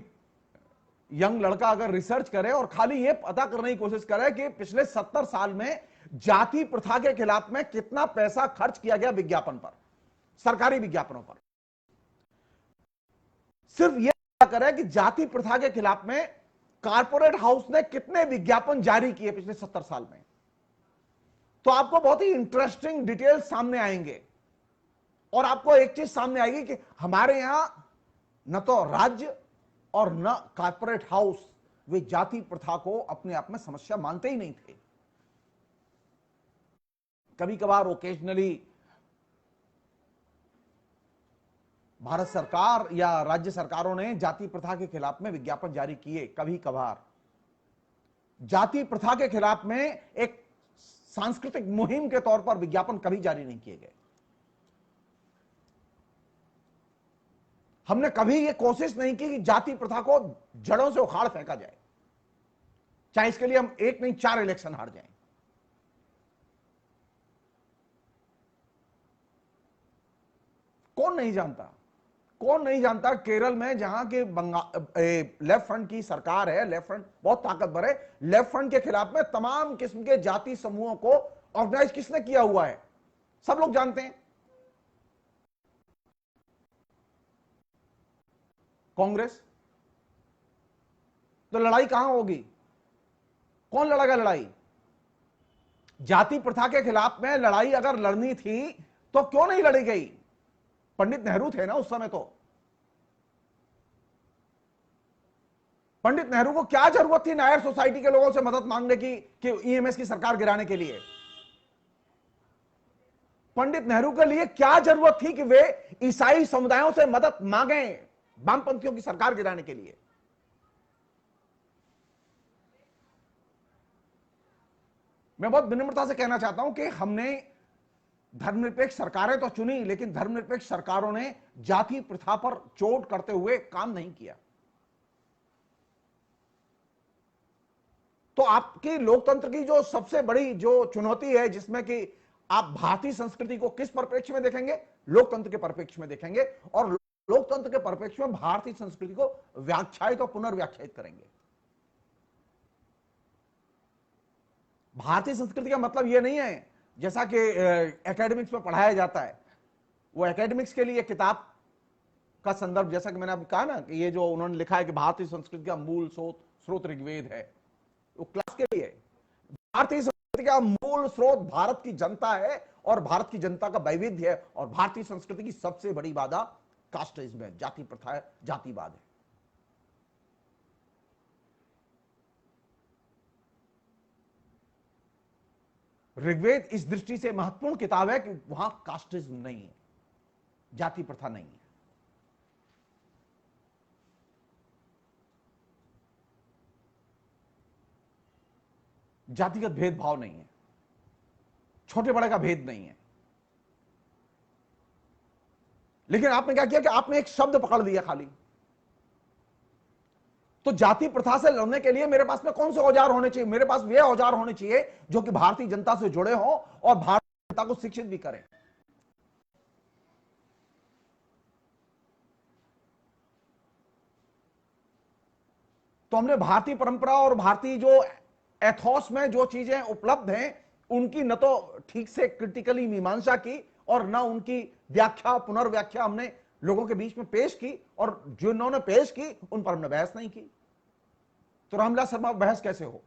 यंग लड़का अगर रिसर्च करे और खाली यह पता करने की कोशिश करे कि पिछले 70 साल में जाति प्रथा के खिलाफ में कितना पैसा खर्च किया गया विज्ञापन पर, सरकारी विज्ञापनों पर, सिर्फ यह पता करे कि जाति प्रथा के खिलाफ में कारपोरेट हाउस ने कितने विज्ञापन जारी किए पिछले 70 साल में, तो आपको बहुत ही इंटरेस्टिंग डिटेल्स सामने आएंगे। और आपको एक चीज सामने आएगी कि हमारे यहां न तो राज्य और न कारपोरेट हाउस वे जाति प्रथा को अपने आप में समस्या मानते ही नहीं थे। कभी कभार ओकेजनली भारत सरकार या राज्य सरकारों ने जाति प्रथा के खिलाफ में विज्ञापन जारी किए, कभी कभार। जाति प्रथा के खिलाफ में एक सांस्कृतिक मुहिम के तौर पर विज्ञापन कभी जारी नहीं किए गए। हमने कभी यह कोशिश नहीं की कि जाति प्रथा को जड़ों से उखाड़ फेंका जाए, चाहे इसके लिए हम एक नहीं 4 इलेक्शन हार जाएं। कौन नहीं जानता, कौन नहीं जानता केरल में जहां के लेफ्ट फ्रंट की सरकार है, लेफ्ट फ्रंट बहुत ताकतवर है, लेफ्ट फ्रंट के खिलाफ में तमाम किस्म के जाति समूहों को ऑर्गेनाइज किसने किया हुआ है, सब लोग जानते हैं, कांग्रेस। तो लड़ाई कहां होगी? कौन लड़ेगा लड़ाई? जाति प्रथा के खिलाफ में लड़ाई अगर लड़नी थी तो क्यों नहीं लड़ी गई? पंडित नेहरू थे ना उस समय। तो पंडित नेहरू को क्या जरूरत थी नायर सोसाइटी के लोगों से मदद मांगने की कि ईएमएस की सरकार गिराने के लिए? पंडित नेहरू के लिए क्या जरूरत थी कि वे ईसाई समुदायों से मदद मांगे वामपंथियों की सरकार गिराने के लिए? मैं बहुत विनम्रता से कहना चाहता हूं कि हमने धर्मनिरपेक्ष सरकारें तो चुनी, लेकिन धर्मनिरपेक्ष सरकारों ने जाति प्रथा पर चोट करते हुए काम नहीं किया। तो आपकी लोकतंत्र की जो सबसे बड़ी जो चुनौती है, जिसमें कि आप भारतीय संस्कृति को किस परिप्रेक्ष्य में देखेंगे? लोकतंत्र के परिप्रेक्ष्य में देखेंगे, और लोकतंत्र के परिप्रेक्ष्य में भारतीय संस्कृति को व्याख्यायित और पुनर्व्याख्यायित करेंगे। भारतीय संस्कृति का मतलब यह नहीं है जैसा कि एकेडमिक्स में पढ़ाया जाता है। वो एकेडमिक्स के लिए किताब का संदर्भ, जैसा कि मैंने अभी कहा ना कि ये जो उन्होंने लिखा है कि भारतीय संस्कृति का मूल स्रोत ऋग्वेद है, वो क्लास के लिए। भारतीय संस्कृति का मूल स्रोत भारत की जनता है और भारत की जनता का वैविध्य है, और भारतीय संस्कृति की सबसे बड़ी बाधा कास्टिज्म है, जाति प्रथा है, जातिवाद है। ऋग्वेद इस दृष्टि से महत्वपूर्ण किताब है कि वहां कास्टिज्म नहीं है, जाति प्रथा नहीं है। जातिगत भेदभाव नहीं है, छोटे बड़े का भेद नहीं है। लेकिन आपने क्या किया कि आपने एक शब्द पकड़ लिया खाली। तो जाति प्रथा से लड़ने के लिए मेरे पास में कौन से औजार होने चाहिए? मेरे पास वे औजार होने चाहिए जो कि भारतीय जनता से जुड़े हों और भारतीय जनता को शिक्षित भी करें। तो हमने भारतीय परंपरा और भारतीय जो एथोस में जो चीजें उपलब्ध हैं, उनकी न तो ठीक से क्रिटिकली मीमांसा की और न उनकी व्याख्या पुनर्व्याख्या हमने लोगों के बीच में पेश की, और जो इन्होंने पेश की उन पर हमने बहस नहीं की। तो रामविलास शर्मा बहस कैसे हो?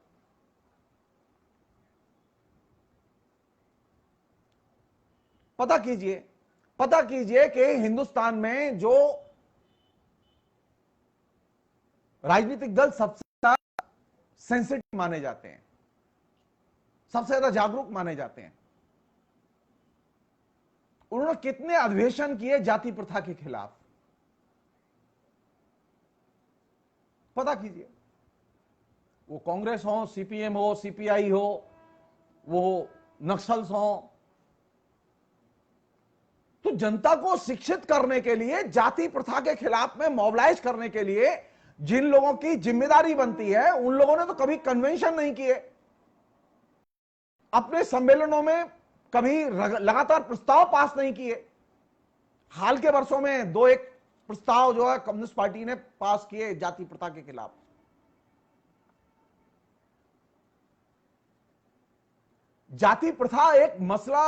पता कीजिए कि हिंदुस्तान में जो राजनीतिक दल सबसे ज्यादा सेंसिटिव माने जाते हैं, सबसे ज्यादा जागरूक माने जाते हैं, उन्होंने कितने अधिवेशन किए जाति प्रथा के खिलाफ? पता कीजिए। वो कांग्रेस हो, सीपीएम हो, सीपीआई हो, वो नक्सल्स हो। तो जनता को शिक्षित करने के लिए, जाति प्रथा के खिलाफ में मोबिलाइज करने के लिए जिन लोगों की जिम्मेदारी बनती है, उन लोगों ने तो कभी कन्वेंशन नहीं किए, अपने सम्मेलनों में कभी लगातार प्रस्ताव पास नहीं किए। हाल के वर्षों में दो एक प्रस्ताव जो है कम्युनिस्ट पार्टी ने पास किए जाति प्रथा के खिलाफ। जाति प्रथा एक मसला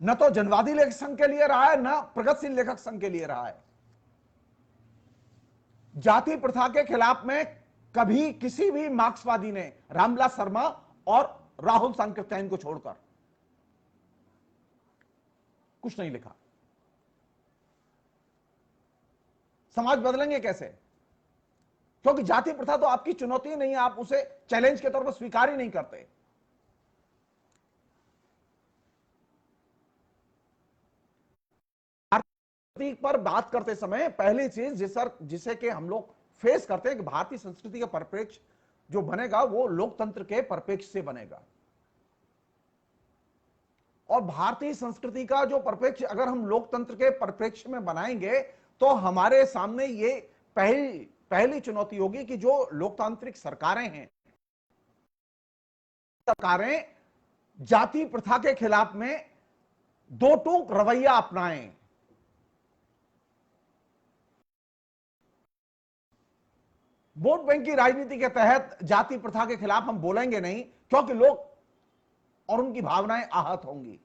न तो जनवादी लेखक संघ के लिए रहा है, न प्रगतिशील लेखक संघ के लिए रहा है। जाति प्रथा के खिलाफ में कभी किसी भी मार्क्सवादी ने रामविलास शर्मा और राहुल सांकृत्यायन को छोड़कर कुछ नहीं लिखा। समाज बदलेंगे कैसे? क्योंकि जाति प्रथा तो आपकी चुनौती नहीं है, आप उसे चैलेंज के तौर पर स्वीकार ही नहीं करते। पर बात करते समय पहली चीज जिसे कि हम लोग फेस करते हैं कि भारतीय संस्कृति का परिप्रेक्ष्य जो बनेगा वो लोकतंत्र के परिप्रेक्ष्य से बनेगा। और भारतीय संस्कृति का जो परिप्रेक्ष्य अगर हम लोकतंत्र के परिप्रेक्ष्य में बनाएंगे तो हमारे सामने ये पहली चुनौती होगी कि जो लोकतांत्रिक सरकारें हैं, सरकारें जाति प्रथा के खिलाफ में दो टूक रवैया अपनाएं। वोट बैंक की राजनीति के तहत जाति प्रथा के खिलाफ हम बोलेंगे नहीं, क्योंकि लोग और उनकी भावनाएं आहत होंगी।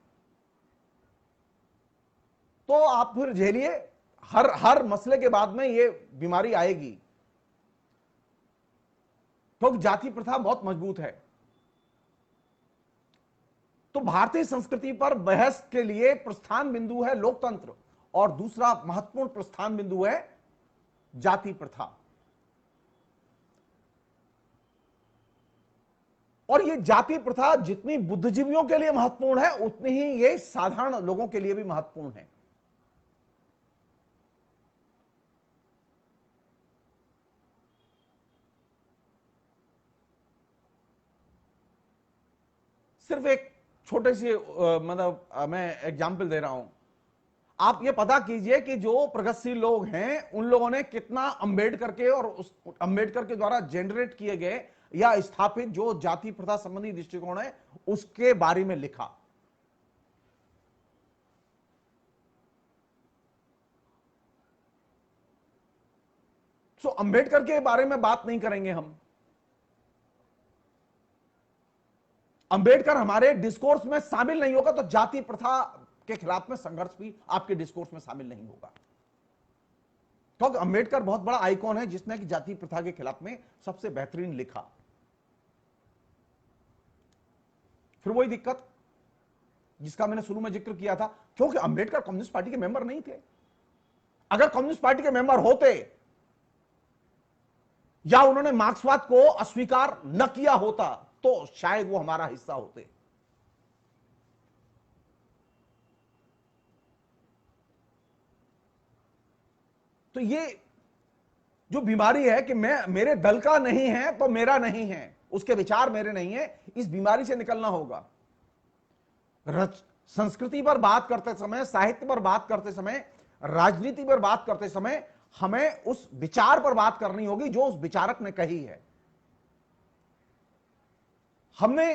तो आप फिर झेलिए, हर मसले के बाद में ये बीमारी आएगी, क्योंकि जाति प्रथा बहुत मजबूत है। तो भारतीय संस्कृति पर बहस के लिए प्रस्थान बिंदु है लोकतंत्र, और दूसरा महत्वपूर्ण प्रस्थान बिंदु है जाति प्रथा। और ये जाति प्रथा जितनी बुद्धिजीवियों के लिए महत्वपूर्ण है, उतनी ही ये साधारण लोगों के लिए भी महत्वपूर्ण है। सिर्फ एक छोटे से मतलब मैं एग्जाम्पल दे रहा हूं। आप ये पता कीजिए कि जो प्रगतिशील लोग हैं उन लोगों ने कितना अंबेडकर के और उस अंबेडकर के द्वारा जनरेट किए गए या स्थापित जो जाति प्रथा संबंधी दृष्टिकोण है उसके बारे में लिखा। सो अंबेडकर के बारे में बात नहीं करेंगे हम। अंबेडकर हमारे डिस्कोर्स में शामिल नहीं होगा तो जाति प्रथा के खिलाफ में संघर्ष भी आपके डिस्कोर्स में शामिल नहीं होगा, क्योंकि अंबेडकर बहुत बड़ा आइकॉन है जिसने कि जाति प्रथा के खिलाफ में सबसे बेहतरीन लिखा। फिर वही दिक्कत जिसका मैंने शुरू में जिक्र किया था, क्योंकि अंबेडकर कम्युनिस्ट पार्टी के मेंबर नहीं थे। अगर कम्युनिस्ट पार्टी के मेंबर होते या उन्होंने मार्क्सवाद को अस्वीकार न किया होता तो शायद वो हमारा हिस्सा होते। तो ये जो बीमारी है कि मैं मेरे दल का नहीं है तो मेरा नहीं है, उसके विचार मेरे नहीं है, इस बीमारी से निकलना होगा। संस्कृति पर बात करते समय, साहित्य पर बात करते समय, राजनीति पर बात करते समय हमें उस विचार पर बात करनी होगी जो उस विचारक ने कही है। हमने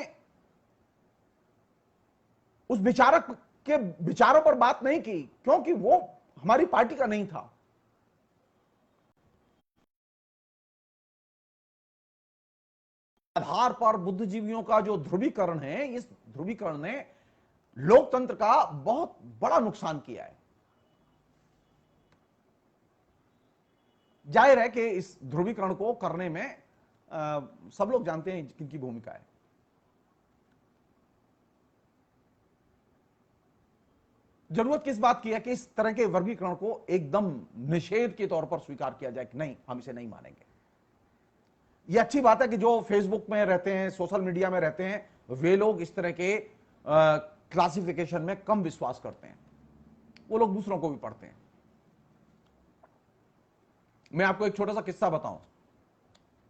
उस विचारक के विचारों पर बात नहीं की क्योंकि वो हमारी पार्टी का नहीं था। आधार पर बुद्धिजीवियों का जो ध्रुवीकरण है, इस ध्रुवीकरण ने लोकतंत्र का बहुत बड़ा नुकसान किया है। जाहिर है कि इस ध्रुवीकरण को करने में सब लोग जानते हैं किनकी भूमिका है। जरूरत किस बात की है कि इस तरह के वर्गीकरण को एकदम निषेध के तौर पर स्वीकार किया जाए कि नहीं, हम इसे नहीं मानेंगे। यह अच्छी बात है कि जो फेसबुक में रहते हैं, सोशल मीडिया में रहते हैं, वे लोग इस तरह के क्लासिफिकेशन में कम विश्वास करते हैं, वो लोग दूसरों को भी पढ़ते हैं। मैं आपको एक छोटा सा किस्सा बताऊं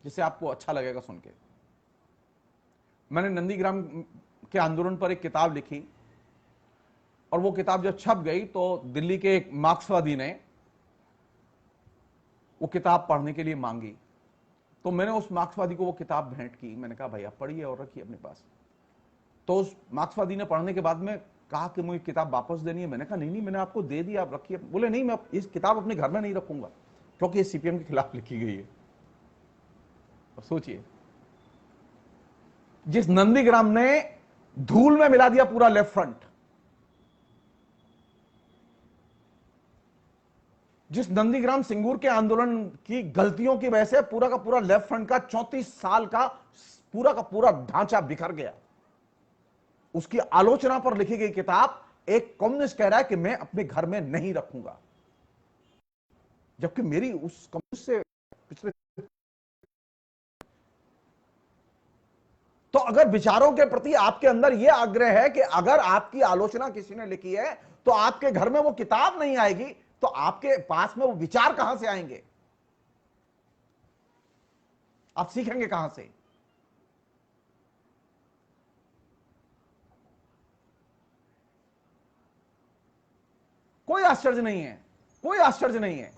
जिससे आपको अच्छा लगेगा सुन के। मैंने नंदीग्राम के आंदोलन पर एक किताब लिखी और वो किताब जब छप गई तो दिल्ली के एक मार्क्सवादी ने वो किताब पढ़ने के लिए मांगी। तो मैंने उस मार्क्सवादी को वो किताब भेंट की। मैंने कहा भाई आप पढ़िए और रखिए अपने पास। तो उस मार्क्सवादी ने पढ़ने के बाद में कहा कि मुझे किताब वापस देनी है। मैंने कहा नहीं, मैंने आपको दे दी, आप रखिए। बोले नहीं, मैं इस किताब अपने घर में नहीं रखूंगा क्योंकि ये सीपीएम के खिलाफ लिखी गई है। और सोचिए, जिस नंदीग्राम ने धूल में मिला दिया पूरा लेफ्ट फ्रंट, जिस नंदीग्राम सिंगूर के आंदोलन की गलतियों की वजह से पूरा का पूरा लेफ्ट फ्रंट का 34 साल का पूरा ढांचा बिखर गया, उसकी आलोचना पर लिखी गई किताब एक कम्युनिस्ट कह रहा है कि मैं अपने घर में नहीं रखूंगा, जबकि मेरी उस कम्युनिस्ट से पिछले। तो अगर विचारों के प्रति आपके अंदर यह आग्रह है कि अगर आपकी आलोचना किसी ने लिखी है तो आपके घर में वो किताब नहीं आएगी, तो आपके पास में वो विचार कहां से आएंगे? आप सीखेंगे कहां से? कोई आश्चर्य नहीं है, कोई आश्चर्य नहीं है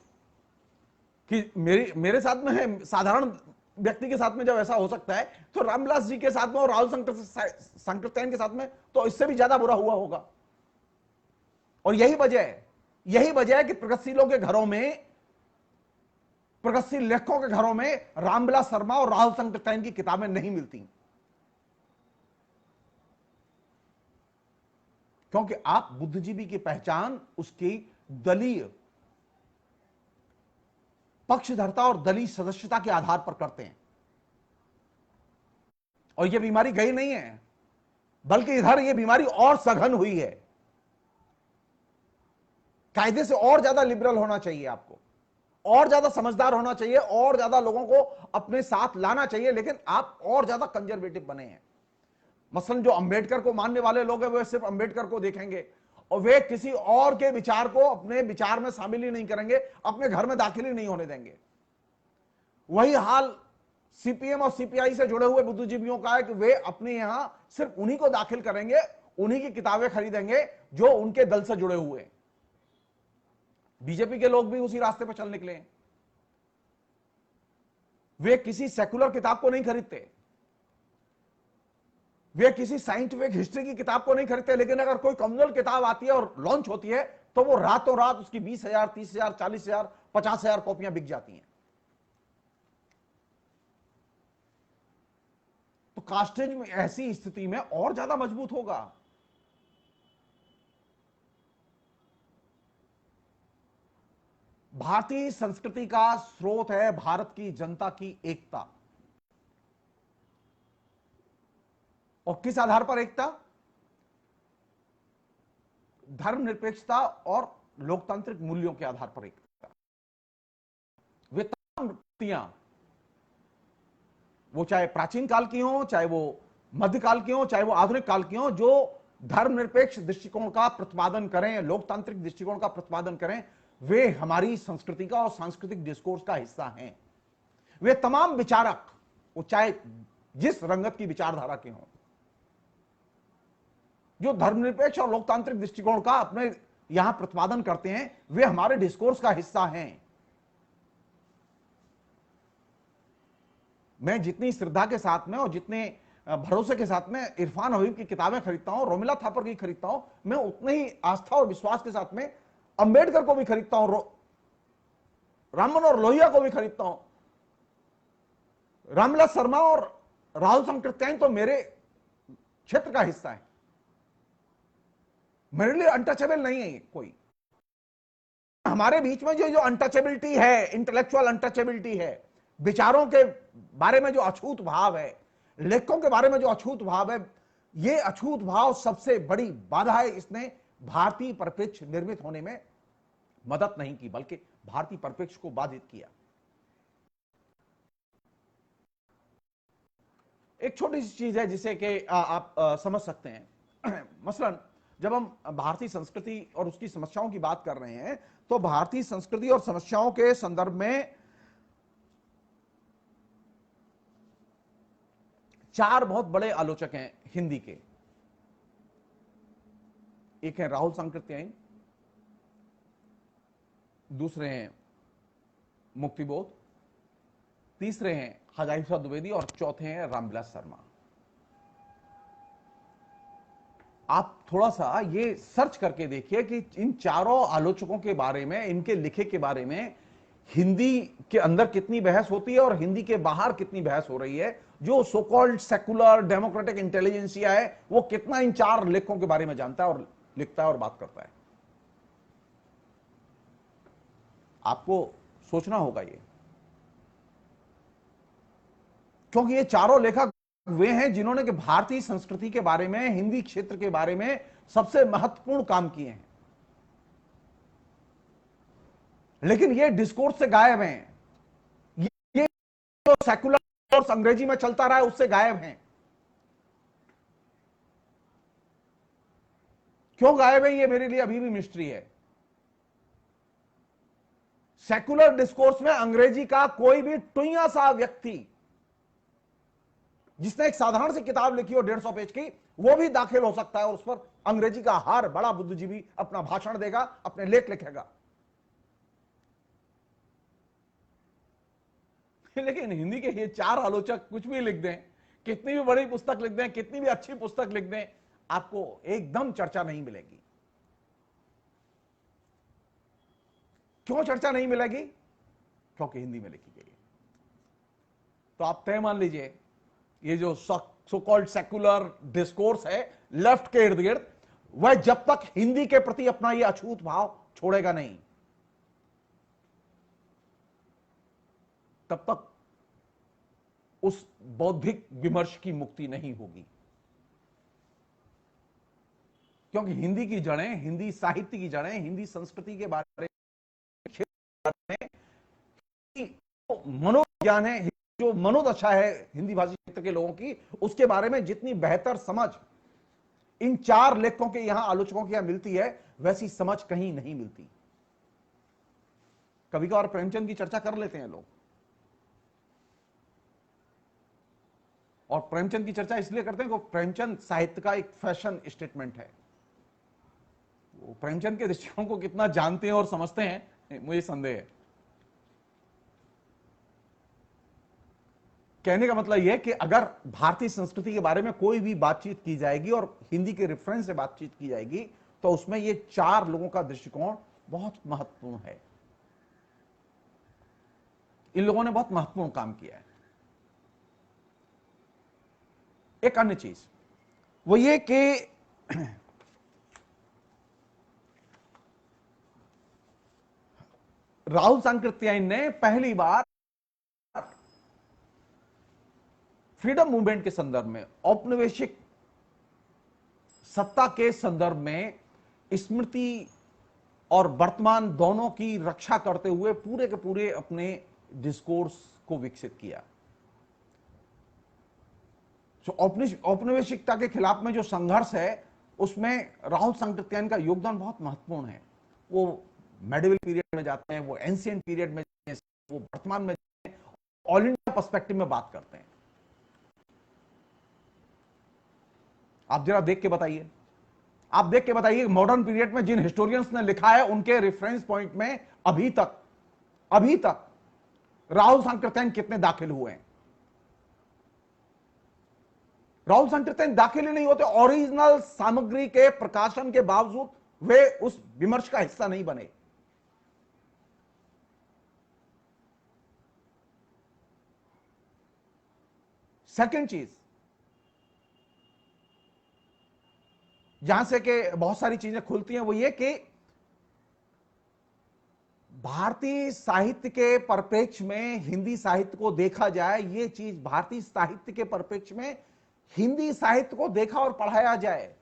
कि मेरे साथ में है, साधारण व्यक्ति के साथ में जब ऐसा हो सकता है तो रामविलास जी के साथ में और राहुल संकृत्यन के साथ में तो इससे भी ज्यादा बुरा हुआ होगा। और यही वजह है कि प्रगतिशीलों के घरों में, प्रगतिशील लेखकों के घरों में रामविलास शर्मा और राहुल संकृत्यन की किताबें नहीं मिलती, क्योंकि आप बुद्धिजीवी की पहचान उसकी दलीय पक्षधरता और दलीय सदस्यता के आधार पर करते हैं। और यह बीमारी गई नहीं है, बल्कि इधर ये बीमारी और सघन हुई है। कायदे से और ज्यादा लिबरल होना चाहिए आपको, और ज्यादा समझदार होना चाहिए, और ज्यादा लोगों को अपने साथ लाना चाहिए, लेकिन आप और ज्यादा कंजर्वेटिव बने हैं। मसलन जो अंबेडकर को मानने वाले लोग हैं वे सिर्फ अंबेडकर को देखेंगे और वे किसी और के विचार को अपने विचार में शामिल ही नहीं करेंगे, अपने घर में दाखिल ही नहीं होने देंगे। वही हाल सीपीएम और सीपीआई से जुड़े हुए बुद्धिजीवियों का है कि वे अपने यहां सिर्फ उन्हीं को दाखिल करेंगे, उन्हीं की किताबें खरीदेंगे जो उनके दल से जुड़े हुए हैं। बीजेपी के लोग भी उसी रास्ते पर चल निकले हैं। वे किसी सेकुलर किताब को नहीं खरीदते, वे किसी साइंटिफिक हिस्ट्री की किताब को नहीं खरीदते, लेकिन अगर कोई कम्युनल किताब आती है और लॉन्च होती है तो वो रातों रात उसकी 20,000, 30,000, 40,000, 50,000 कॉपियां बिक जाती हैं। तो कास्टेज में ऐसी स्थिति में और ज्यादा मजबूत होगा। भारतीय संस्कृति का स्रोत है भारत की जनता की एकता। और किस आधार पर एकता? धर्मनिरपेक्षता और लोकतांत्रिक मूल्यों के आधार पर एकता। वे तमाम व्यक्तियां, वो चाहे प्राचीन काल की हो, चाहे वो मध्यकाल की हो, चाहे वो आधुनिक काल की हो, जो धर्मनिरपेक्ष दृष्टिकोण का प्रतिपादन करें, लोकतांत्रिक दृष्टिकोण का प्रतिपादन करें, वे हमारी संस्कृति का और सांस्कृतिक डिस्कोर्स का हिस्सा हैं। वे तमाम विचारक, वो चाहे जिस रंगत की विचारधारा के हों, जो धर्मनिरपेक्ष और लोकतांत्रिक दृष्टिकोण का अपने यहां प्रतिपादन करते हैं, वे हमारे डिस्कोर्स का हिस्सा हैं। मैं जितनी श्रद्धा के साथ में और जितने भरोसे के साथ में इरफान हबीब की किताबें खरीदता हूं, रोमिला थापर की खरीदता हूं, मैं उतने ही आस्था और विश्वास के साथ में अंबेडकर को भी खरीदता हूं, रामन और लोहिया को भी खरीदता हूं। रामविलास शर्मा और राहुल संकृत्यायन तो मेरे क्षेत्र का हिस्सा है, मेरे लिए अनटचेबल नहीं है कोई। हमारे बीच में जो अनटचेबिलिटी है, इंटेलेक्चुअल अनटचेबिलिटी है, विचारों के बारे में जो अछूत भाव है, लेखकों के बारे में जो अछूत भाव है, ये अछूत भाव सबसे बड़ी बाधा है। इसने भारतीय परिप्रेक्ष्य निर्मित होने में मदद नहीं की, बल्कि भारतीय परिप्रेक्ष्य को बाधित किया। एक छोटी सी चीज है जिसे कि आप समझ सकते हैं। मसलन जब हम भारतीय संस्कृति और उसकी समस्याओं की बात कर रहे हैं, तो भारतीय संस्कृति और समस्याओं के संदर्भ में चार बहुत बड़े आलोचक हैं हिंदी के। एक है राहुल सांकृत्यायन, दूसरे हैं मुक्तिबोध, तीसरे हैं हजारी प्रसाद द्विवेदी और चौथे हैं रामविलास शर्मा। आप थोड़ा सा ये सर्च करके देखिए कि इन चारों आलोचकों के बारे में, इनके लिखे के बारे में हिंदी के अंदर कितनी बहस होती है और हिंदी के बाहर कितनी बहस हो रही है। जो so called secular democratic intelligentsia है, वो कितना इन चार लेखकों के बारे में जानता है और लिखता है और बात करता है। आपको सोचना होगा ये, क्योंकि ये चारों लेखक वे हैं जिन्होंने कि भारतीय संस्कृति के बारे में, हिंदी क्षेत्र के बारे में सबसे महत्वपूर्ण काम किए हैं, लेकिन ये डिस्कोर्स से गायब हैं। ये जो सेकुलर और अंग्रेजी में चलता रहा है उससे गायब हैं। क्यों गायब है, ये मेरे लिए अभी भी मिस्ट्री है। सेकुलर डिस्कोर्स में अंग्रेजी का कोई भी टुइया सा व्यक्ति जिसने एक साधारण सी किताब लिखी हो 150 पेज की, वो भी दाखिल हो सकता है और उस पर अंग्रेजी का हर बड़ा बुद्धिजीवी अपना भाषण देगा, अपने लेख लिखेगा। लेकिन हिंदी के ये चार आलोचक कुछ भी लिख दें, कितनी भी बड़ी पुस्तक लिख दें, कितनी भी अच्छी पुस्तक लिख दें, आपको एकदम चर्चा नहीं मिलेगी। क्यों चर्चा नहीं मिलेगी? क्योंकि हिंदी में लिखी गई है। तो आप तय मान लीजिए, ये जो सो कॉल्ड सेकुलर डिस्कोर्स है लेफ्ट के इर्द गिर्द, वह जब तक हिंदी के प्रति अपना यह अछूत भाव छोड़ेगा नहीं, तब तक उस बौद्धिक विमर्श की मुक्ति नहीं होगी। क्योंकि हिंदी की जड़ें, हिंदी साहित्य की जड़ें, हिंदी संस्कृति के बारे में मनोविज्ञान है, जो मनोदशा है हिंदी भाषी क्षेत्र के लोगों की, उसके बारे में जितनी बेहतर समझ इन चार लेखकों के यहां, आलोचकों के यहां मिलती है, वैसी समझ कहीं नहीं मिलती। कभी कभार प्रेमचंद की चर्चा कर लेते हैं लोग, और प्रेमचंद की चर्चा इसलिए करते हैं कि प्रेमचंद साहित्य का एक फैशन स्टेटमेंट है। वो प्रेमचंद के दृष्टिकोण को कितना जानते हैं और समझते हैं, मुझे संदेह है। कहने का मतलब यह कि अगर भारतीय संस्कृति के बारे में कोई भी बातचीत की जाएगी और हिंदी के रेफरेंस से बातचीत की जाएगी, तो उसमें ये चार लोगों का दृष्टिकोण बहुत महत्वपूर्ण है। इन लोगों ने बहुत महत्वपूर्ण काम किया है। एक अन्य चीज वो ये कि राहुल सांकृत्यायन ने पहली बार फ्रीडम मूवमेंट के संदर्भ में, औपनिवेशिक सत्ता के संदर्भ में स्मृति और वर्तमान दोनों की रक्षा करते हुए पूरे के पूरे अपने डिस्कोर्स को विकसित किया। जो औपनिवेशिकता के खिलाफ में जो संघर्ष है, उसमें राहुल सांकृत्यायन का योगदान बहुत महत्वपूर्ण है। वो मेडिवल पीरियड में जाते हैं, वो एंशिएंट पीरियड में, वो वर्तमान में, ऑल इंडिया पर्सपेक्टिव में बात करते हैं। आप जरा देख के बताइए, आप देख के बताइए मॉडर्न पीरियड में जिन हिस्टोरियंस ने लिखा है, उनके रेफरेंस पॉइंट में अभी तक राहुल सांकृत्यायन कितने दाखिल हुए हैं? राहुल सांकृत्यायन दाखिल ही नहीं होते। ओरिजिनल सामग्री के प्रकाशन के बावजूद वे उस विमर्श का हिस्सा नहीं बने। सेकंड चीज, जहां से कि बहुत सारी चीजें खुलती हैं, वो ये कि भारतीय साहित्य के परिप्रेक्ष्य में हिंदी साहित्य को देखा जाए, ये चीज भारतीय साहित्य के परिप्रेक्ष्य में हिंदी साहित्य को देखा और पढ़ाया जाए।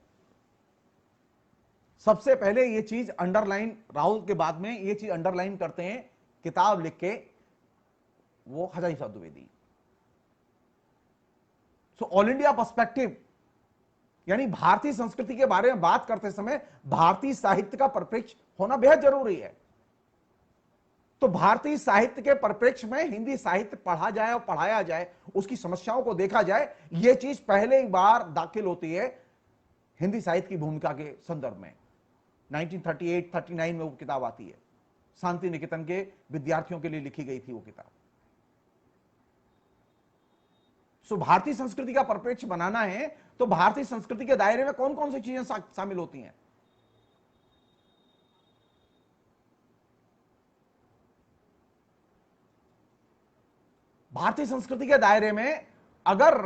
सबसे पहले ये चीज अंडरलाइन, राहुल के बाद में ये चीज अंडरलाइन करते हैं किताब लिख के वो हजारी साहब Dwivedi. So all India perspective, यानी भारतीय संस्कृति के बारे में बात करते समय भारतीय साहित्य का परिप्रेक्ष्य होना बेहद जरूरी है। तो भारतीय साहित्य के परिप्रेक्ष्य में हिंदी साहित्य पढ़ा जाए और पढ़ाया जाए, उसकी समस्याओं को देखा जाए, यह चीज पहले बार दाखिल होती है हिंदी साहित्य की भूमिका के संदर्भ में। 1938-39 में वो किताब आती है, शांति निकेतन के विद्यार्थियों के लिए लिखी गई थी वो किताब। सो भारतीय संस्कृति का परिप्रेक्ष्य बनाना है तो भारतीय संस्कृति के दायरे में कौन कौन सी चीजें शामिल होती हैं? भारतीय संस्कृति के दायरे में अगर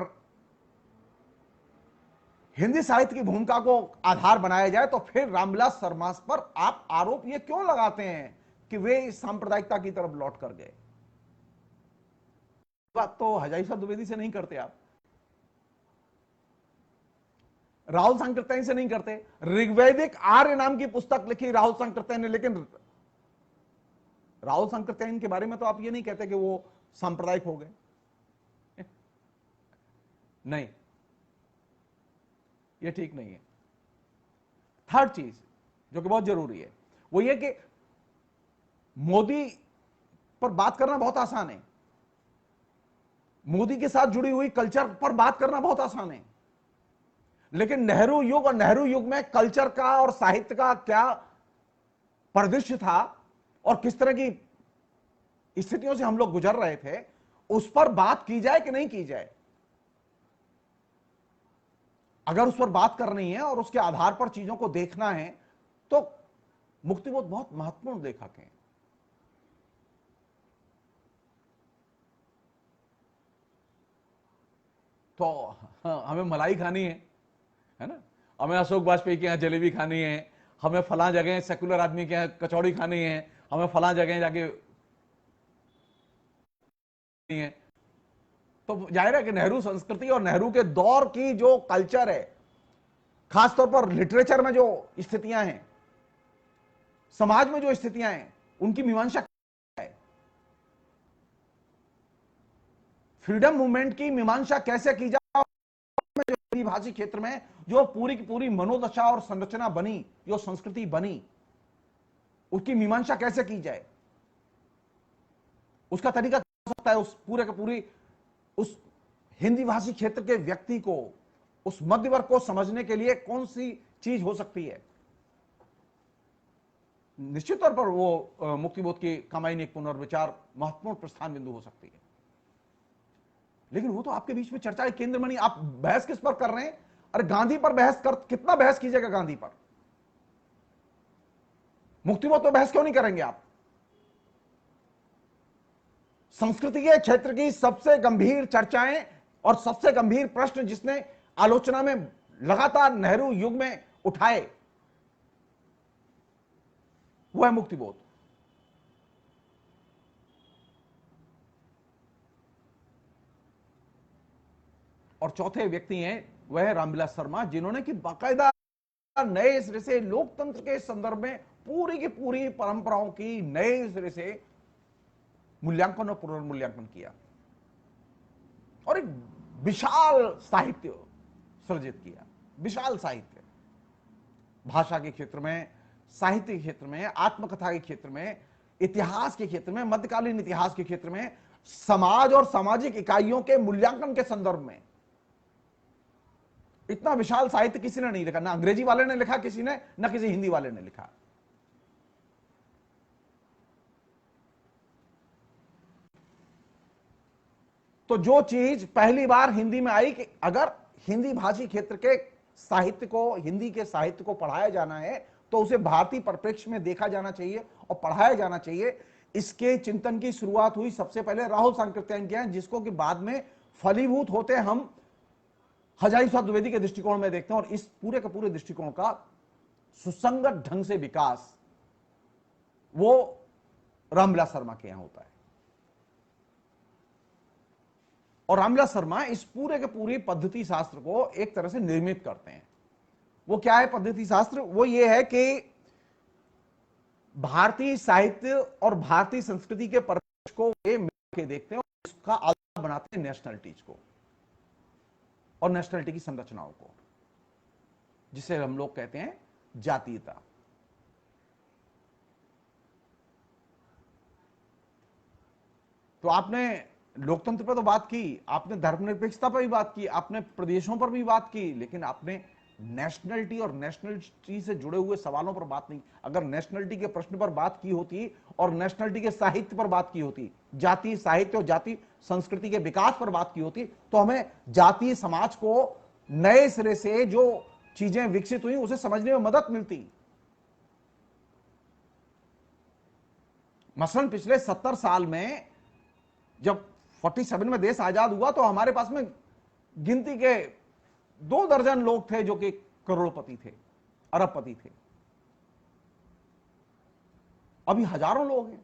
हिंदी साहित्य की भूमिका को आधार बनाया जाए, तो फिर रामविलास शर्मा पर आप आरोप ये क्यों लगाते हैं कि वे सांप्रदायिकता की तरफ लौट कर गए? बात तो हजारी साहब द्विवेदी से नहीं करते, आप राहुल सांकृत्यायन से नहीं करते। ऋग्वैदिक आर्य नाम की पुस्तक लिखी राहुल सांकृत्यायन ने, लेकिन राहुल सांकृत्यायन के बारे में तो आप ये नहीं कहते कि वो सांप्रदायिक हो गए। नहीं, ये ठीक नहीं है। थर्ड चीज जो कि बहुत जरूरी है, वो ये कि मोदी पर बात करना बहुत आसान है, मोदी के साथ जुड़ी हुई कल्चर पर बात करना बहुत आसान है, लेकिन नेहरू युग और नेहरू युग में कल्चर का और साहित्य का क्या परिदृश्य था और किस तरह की स्थितियों से हम लोग गुजर रहे थे, उस पर बात की जाए कि नहीं की जाए। अगर उस पर बात करनी है और उसके आधार पर चीजों को देखना है, तो मुक्तिबोध बहुत महत्वपूर्ण लेखक हैं। तो हमें मलाई खानी है ना, हमें अशोक वाजपेयी के यहां जलेबी खानी है, हमें फला जगह सेकुलर आदमी के यहां कचौड़ी खानी है, हमें फला जगह जाके है। तो जाहिर है कि नेहरू संस्कृति और नेहरू के दौर की जो कल्चर है, खासतौर पर लिटरेचर में जो स्थितियां हैं, समाज में जो स्थितियां हैं, उनकी मीमांसा क्या है? फ्रीडम मूवमेंट की मीमांसा कैसे की जाए? जो हिंदी भाषी क्षेत्र में जो पूरी की पूरी मनोदशा और संरचना बनी, जो संस्कृति बनी, उसकी मीमांसा कैसे की जाए? उसका तरीका क्या हो सकता है? उस पूरे के पूरी उस हिंदी भाषी क्षेत्र के व्यक्ति को, उस मध्य वर्ग को समझने के लिए कौन सी चीज हो सकती है? निश्चित तौर पर वो मुक्तिबोध की कामायनी पुनर्विचार महत्वपूर्ण प्रस्थान बिंदु हो सकती है, लेकिन वो तो आपके बीच में चर्चा के केंद्र में नहीं। आप बहस किस पर कर रहे हैं? अरे गांधी पर बहस कर, कितना बहस कीजिएगा गांधी पर? मुक्तिबोध पर बहस क्यों नहीं करेंगे आप? संस्कृति के क्षेत्र की सबसे गंभीर चर्चाएं और सबसे गंभीर प्रश्न जिसने आलोचना में लगातार नेहरू युग में उठाए, वो है मुक्तिबोध। और चौथे व्यक्ति हैं वह रामविलास शर्मा, जिन्होंने कि बाकायदा नए सिरे से लोकतंत्र के संदर्भ में पूरी की पूरी परंपराओं की नए सिरे से मूल्यांकन और पुनर्मूल्यांकन किया और एक विशाल साहित्य सृजित किया। विशाल साहित्य, भाषा के क्षेत्र में, साहित्य के क्षेत्र में, आत्मकथा के क्षेत्र में, इतिहास के क्षेत्र में, मध्यकालीन इतिहास के क्षेत्र में, समाज और सामाजिक इकाइयों के मूल्यांकन के संदर्भ में इतना विशाल साहित्य किसी ने नहीं लिखा। ना अंग्रेजी वाले ने लिखा किसी ने, ना किसी हिंदी वाले ने लिखा। तो जो चीज पहली बार हिंदी में आई कि अगर हिंदी भाषी क्षेत्र के साहित्य को, हिंदी के साहित्य को पढ़ाया जाना है तो उसे भारतीय परिप्रेक्ष्य में देखा जाना चाहिए और पढ़ाया जाना चाहिए। इसके चिंतन की शुरुआत हुई सबसे पहले राहुल सांकृत्यायन के, जिसको कि बाद में फलीभूत होते हम हजारी प्रसाद द्विवेदी के दृष्टिकोण में देखते हैं। और इस पूरे के पूरे दृष्टिकोण का सुसंगत ढंग से विकास वो रामविलास शर्मा के यहां होता है। और रामविलास शर्मा इस पूरे के पूरी पद्धति शास्त्र को एक तरह से निर्मित करते हैं। वो क्या है पद्धति शास्त्र? वो ये है कि भारतीय साहित्य और भारतीय संस्कृति के परिप्रेक्ष्य को वे मिल के देखते हैं और इसका आधार बनाते हैं नेशनलिटीज को और नेशनलिटी की संरचनाओं को, जिसे हम लोग कहते हैं जातीयता। तो आपने लोकतंत्र पर तो बात की, आपने धर्मनिरपेक्षता पर भी बात की, आपने प्रदेशों पर भी बात की, लेकिन आपने नेशनलिटी और नेशनलिटी से जुड़े हुए सवालों पर बात नहीं। अगर नेशनलिटी के प्रश्न पर बात की होती और नेशनलिटी के साहित्य पर बात की होती, जातीय साहित्य और जातीय संस्कृति के विकास पर बात की होती, तो हमें जातीय समाज को नए सिरे से जो चीजें विकसित हुई उसे समझने में मदद मिलती। मसलन पिछले 70 साल में जब 47 में देश आजाद हुआ तो हमारे पास में गिनती के 2 दर्जन लोग थे जो कि करोड़पति थे, अरबपति थे। अभी हजारों लोग हैं।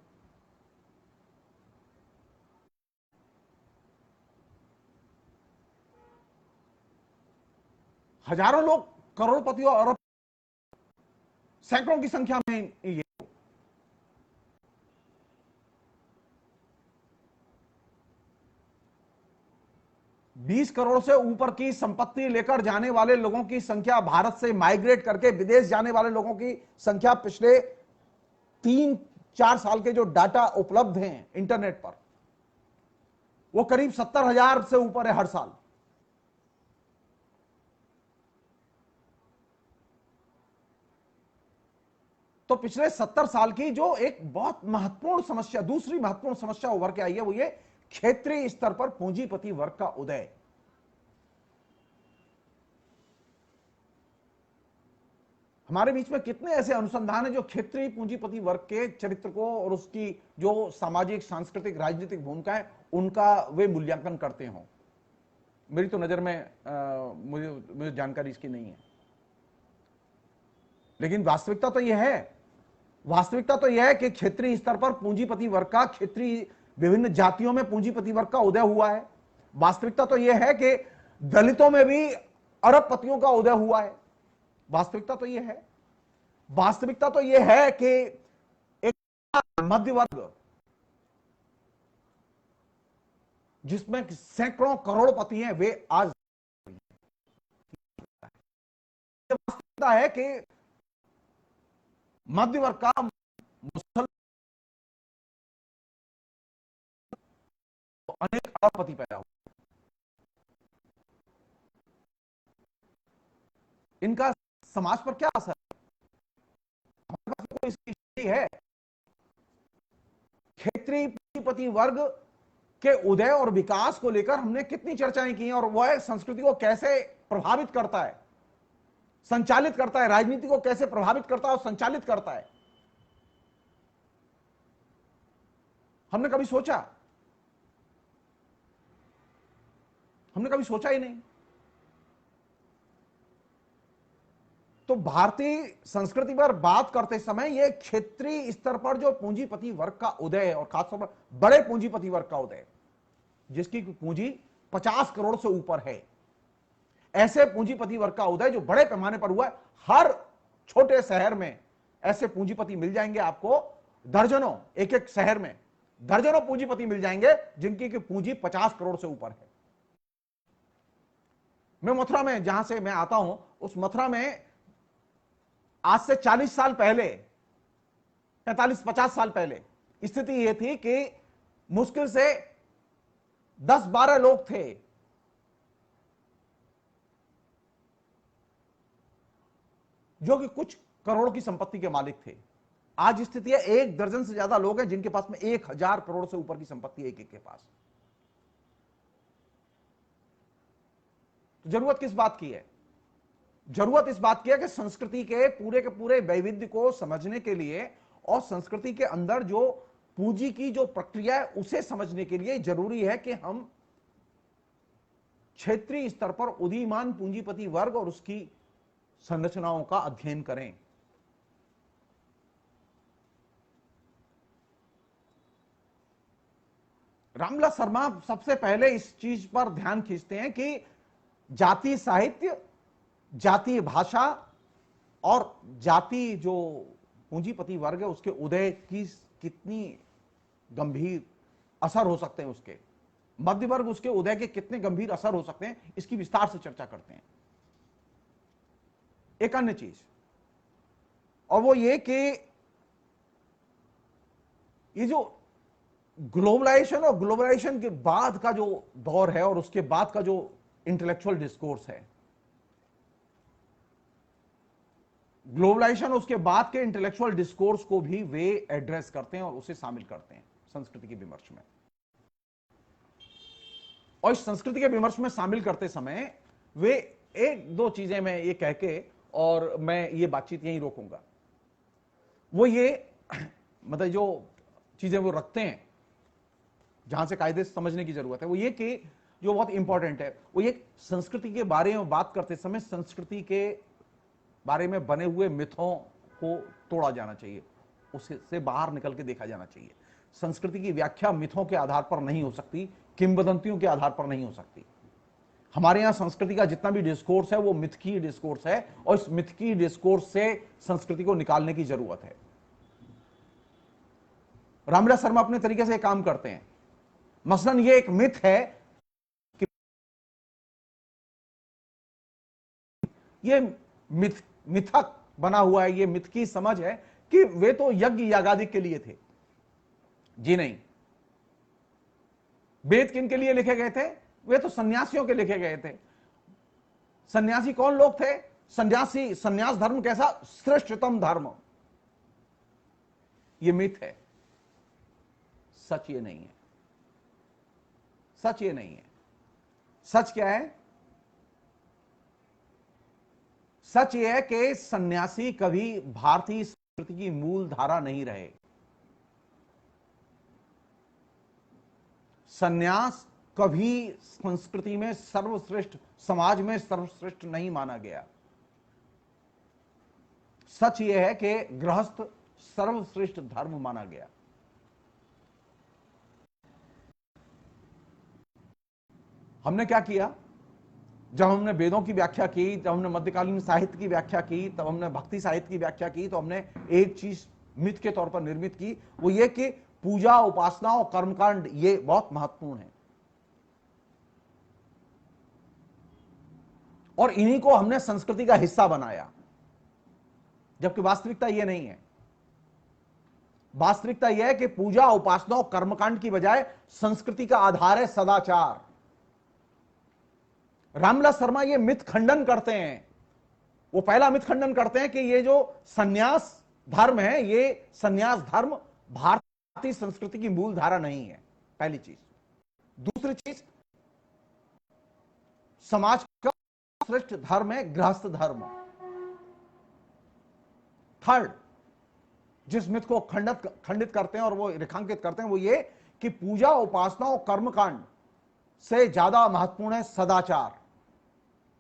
हजारों लोग करोड़पति और अरब, सैकड़ों की संख्या में ये 20 करोड़ से ऊपर की संपत्ति लेकर जाने वाले लोगों की संख्या, भारत से माइग्रेट करके विदेश जाने वाले लोगों की संख्या पिछले 3-4 साल के जो डाटा उपलब्ध हैं इंटरनेट पर, वो करीब 70,000 से ऊपर है हर साल। तो पिछले 70 साल की जो एक बहुत महत्वपूर्ण समस्या, दूसरी महत्वपूर्ण समस्या उभर के आई है, वो ये क्षेत्रीय स्तर पर पूंजीपति वर्ग का उदय। हमारे बीच में कितने ऐसे अनुसंधान है जो क्षेत्रीय पूंजीपति वर्ग के चरित्र को और उसकी जो सामाजिक, सांस्कृतिक, राजनीतिक भूमिका है उनका वे मूल्यांकन करते हो। मेरी तो नजर में मुझे जानकारी इसकी नहीं है, लेकिन वास्तविकता तो यह है, वास्तविकता तो यह है कि क्षेत्रीय स्तर पर पूंजीपति वर्ग का, क्षेत्रीय विभिन्न जातियों में पूंजीपति वर्ग का उदय हुआ है। वास्तविकता तो यह है कि दलितों में भी अरबपतियों का उदय हुआ है। वास्तविकता तो यह है, वास्तविकता तो यह है कि एक मध्य वर्ग जिसमें सैकड़ों करोड़पति हैं, वे आज वास्तविकता है कि मध्य वर्ग का मुसलमान अनेक अरबपति पैदा हुए। इनका समाज पर क्या असर है? हमारे पास कोई इसकी स्थिति है? क्षेत्रीय पूंजीपति वर्ग के उदय और विकास को लेकर हमने कितनी चर्चाएं की हैं, और वह संस्कृति को कैसे प्रभावित करता है, संचालित करता है, राजनीति को कैसे प्रभावित करता है और संचालित करता है। हमने कभी सोचा? हमने कभी सोचा ही नहीं। तो भारतीय संस्कृति पर बात करते समय यह क्षेत्रीय स्तर पर जो पूंजीपति वर्ग का उदय है, और खासतौर पर बड़े पूंजीपति वर्ग का उदय, जिसकी पूंजी 50 करोड़ से ऊपर है, ऐसे पूंजीपति वर्ग का उदय जो बड़े पैमाने पर हुआ है। हर छोटे शहर में ऐसे पूंजीपति मिल जाएंगे आपको, दर्जनों, एक एक शहर में दर्जनों पूंजीपति मिल जाएंगे जिनकी पूंजी 50 करोड़ से ऊपर है। मैं मथुरा में, जहां से मैं आता हूं, उस मथुरा में आज से 40 साल पहले, 45-50 साल पहले स्थिति यह थी कि मुश्किल से 10-12 लोग थे जो कि कुछ करोड़ की संपत्ति के मालिक थे। आज स्थिति है 1 दर्जन से ज्यादा लोग हैं जिनके पास में 1000 करोड़ से ऊपर की संपत्ति एक एक के पास। तो जरूरत किस बात की है? जरूरत इस बात की है कि संस्कृति के पूरे वैविध्य को समझने के लिए और संस्कृति के अंदर जो पूंजी की जो प्रक्रिया है उसे समझने के लिए जरूरी है कि हम क्षेत्रीय स्तर पर उदीयमान पूंजीपति वर्ग और उसकी संरचनाओं का अध्ययन करें। रामविलास शर्मा सबसे पहले इस चीज पर ध्यान खींचते हैं कि जातीय साहित्य, जातीय भाषा और जाति जो पूंजीपति वर्ग है उसके उदय की कितनी गंभीर असर हो सकते हैं, उसके मध्य वर्ग उसके उदय के कितने गंभीर असर हो सकते हैं, इसकी विस्तार से चर्चा करते हैं। एक अन्य चीज, और वो ये कि ये जो ग्लोबलाइजेशन और ग्लोबलाइजेशन के बाद का जो दौर है और उसके बाद का जो इंटेलेक्चुअल डिस्कोर्स है, ग्लोबलाइजेशन उसके बाद के इंटेलेक्चुअल डिस्कोर्स को भी वे एड्रेस करते हैं और उसे शामिल करते हैं संस्कृति के विमर्श में। और इस संस्कृति के विमर्श में शामिल करते समय वे एक दो चीजें मैं ये कह के और मैं ये बातचीत यहीं रोकूंगा, वो ये मतलब जो चीजें वो रखते हैं जहां से कायदे से समझने की जरूरत है, वो ये कि जो बहुत इंपॉर्टेंट है वो ये संस्कृति के बारे में बात करते समय संस्कृति के बारे में बने हुए मिथों को तोड़ा जाना चाहिए, उससे बाहर निकल के देखा जाना चाहिए। संस्कृति की व्याख्या मिथों के आधार पर नहीं हो सकती, किंवदंतियों के आधार पर नहीं हो सकती। हमारे यहां संस्कृति का जितना भी डिस्कोर्स है वो मिथ की डिस्कोर्स है, और इस मिथ की डिस्कोर्स से संस्कृति को निकालने की जरूरत है। रामविलास शर्मा अपने तरीके से काम करते हैं। मसलन ये एक मिथ है कि ये मिथक बना हुआ है, ये मिथ की समझ है कि वे तो यज्ञ यागादि के लिए थे। जी नहीं, वेद किन के लिए लिखे गए थे? वे तो सन्यासियों के लिखे गए थे। सन्यासी कौन लोग थे? सन्यासी, सन्यास धर्म कैसा? श्रेष्ठतम धर्म। ये मिथ है, सच ये नहीं है। सच ये नहीं है। सच क्या है? सच ये है कि सन्यासी कभी भारतीय संस्कृति की मूल धारा नहीं रहे। सन्यास कभी संस्कृति में सर्वश्रेष्ठ, समाज में सर्वश्रेष्ठ नहीं माना गया। सच यह है कि गृहस्थ सर्वश्रेष्ठ धर्म माना गया। हमने क्या किया? जब हमने वेदों की व्याख्या की, जब हमने मध्यकालीन साहित्य की व्याख्या की, तब हमने भक्ति साहित्य की व्याख्या की, तो हमने एक चीज मिथ के तौर पर निर्मित की, वो ये कि पूजा, उपासना और कर्मकांड ये बहुत महत्वपूर्ण है, और इन्हीं को हमने संस्कृति का हिस्सा बनाया, जबकि वास्तविकता यह नहीं है। वास्तविकता यह है कि पूजा, उपासना और कर्मकांड की बजाय संस्कृति का आधार है सदाचार। रामविलास शर्मा ये मिथ खंडन करते हैं। वो पहला मिथ खंडन करते हैं कि ये जो सन्यास धर्म है, ये सन्यास धर्म भारतीय संस्कृति की मूल धारा नहीं है, पहली चीज। दूसरी चीज, समाज का श्रेष्ठ धर्म है गृहस्थ धर्म। थर्ड, जिस मिथ को खंडित करते हैं और वो रेखांकित करते हैं, वो ये कि पूजा, उपासना और कर्मकांड से ज्यादा महत्वपूर्ण है सदाचार,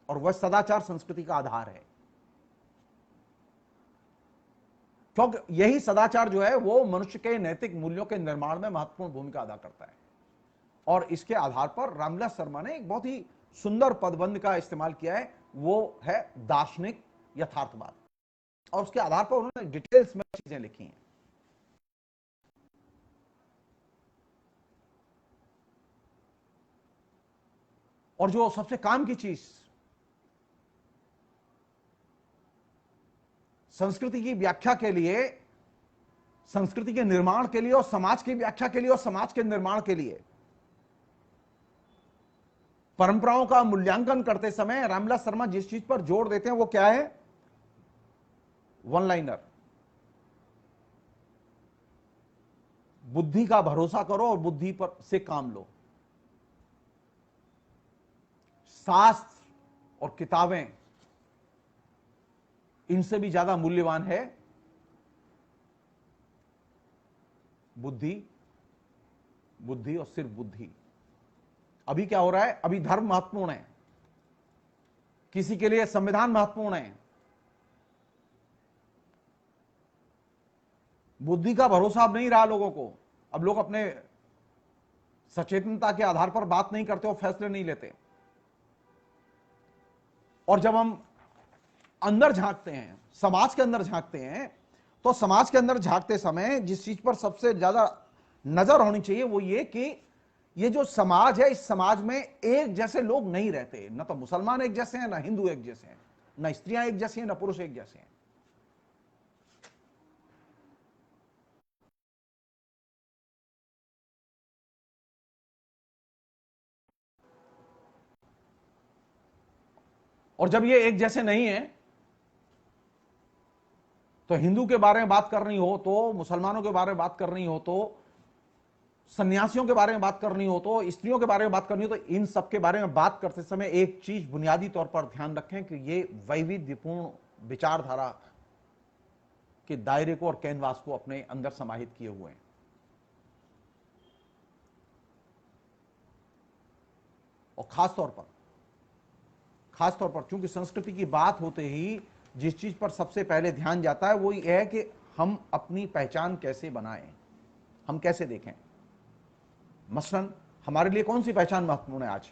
और वह सदाचार संस्कृति का आधार है, क्योंकि यही सदाचार जो है वो मनुष्य के नैतिक मूल्यों के निर्माण में महत्वपूर्ण भूमिका अदा करता है। और इसके आधार पर रामविलास शर्मा ने एक बहुत ही सुंदर पदबंध का इस्तेमाल किया है, वो है दार्शनिक यथार्थवाद, और उसके आधार पर उन्होंने डिटेल्स में चीजें लिखी हैं। और जो सबसे काम की चीज संस्कृति की व्याख्या के लिए, संस्कृति के निर्माण के लिए और समाज की व्याख्या के लिए और समाज के निर्माण के लिए परंपराओं का मूल्यांकन करते समय रामविलास शर्मा जिस चीज पर जोर देते हैं वो क्या है? One liner. बुद्धि का भरोसा करो और बुद्धि पर से काम लो। शास्त्र और किताबें इनसे भी ज्यादा मूल्यवान है बुद्धि, बुद्धि और सिर्फ बुद्धि। अभी क्या हो रहा है? अभी धर्म महत्वपूर्ण है, किसी के लिए संविधान महत्वपूर्ण है, बुद्धि का भरोसा अब नहीं रहा लोगों को। अब लोग अपने सचेतनता के आधार पर बात नहीं करते और फैसले नहीं लेते। और जब हम अंदर झांकते हैं, समाज के अंदर झांकते हैं, तो समाज के अंदर झांकते समय जिस चीज पर सबसे ज्यादा नजर होनी चाहिए वो ये कि ये जो समाज है, इस समाज में एक जैसे लोग नहीं रहते। न तो मुसलमान एक जैसे हैं, ना हिंदू एक जैसे हैं, ना स्त्रियां एक जैसी हैं, ना पुरुष एक जैसे हैं। और जब ये एक जैसे नहीं है, तो हिंदू के बारे में बात करनी हो, तो मुसलमानों के बारे में बात करनी हो, तो सन्यासियों के बारे में बात करनी हो, तो स्त्रियों के बारे में बात करनी हो, तो इन सब के बारे में बात करते समय एक चीज बुनियादी तौर पर ध्यान रखें कि ये वैविध्यपूर्ण विचारधारा के दायरे को और कैनवास को अपने अंदर समाहित किए हुए हैं। और खास तौर पर चूंकि संस्कृति की बात होते ही जिस चीज पर सबसे पहले ध्यान जाता है वो ये है कि हम अपनी पहचान कैसे बनाएं, हम कैसे देखें। मसलन हमारे लिए कौन सी पहचान महत्वपूर्ण है आज?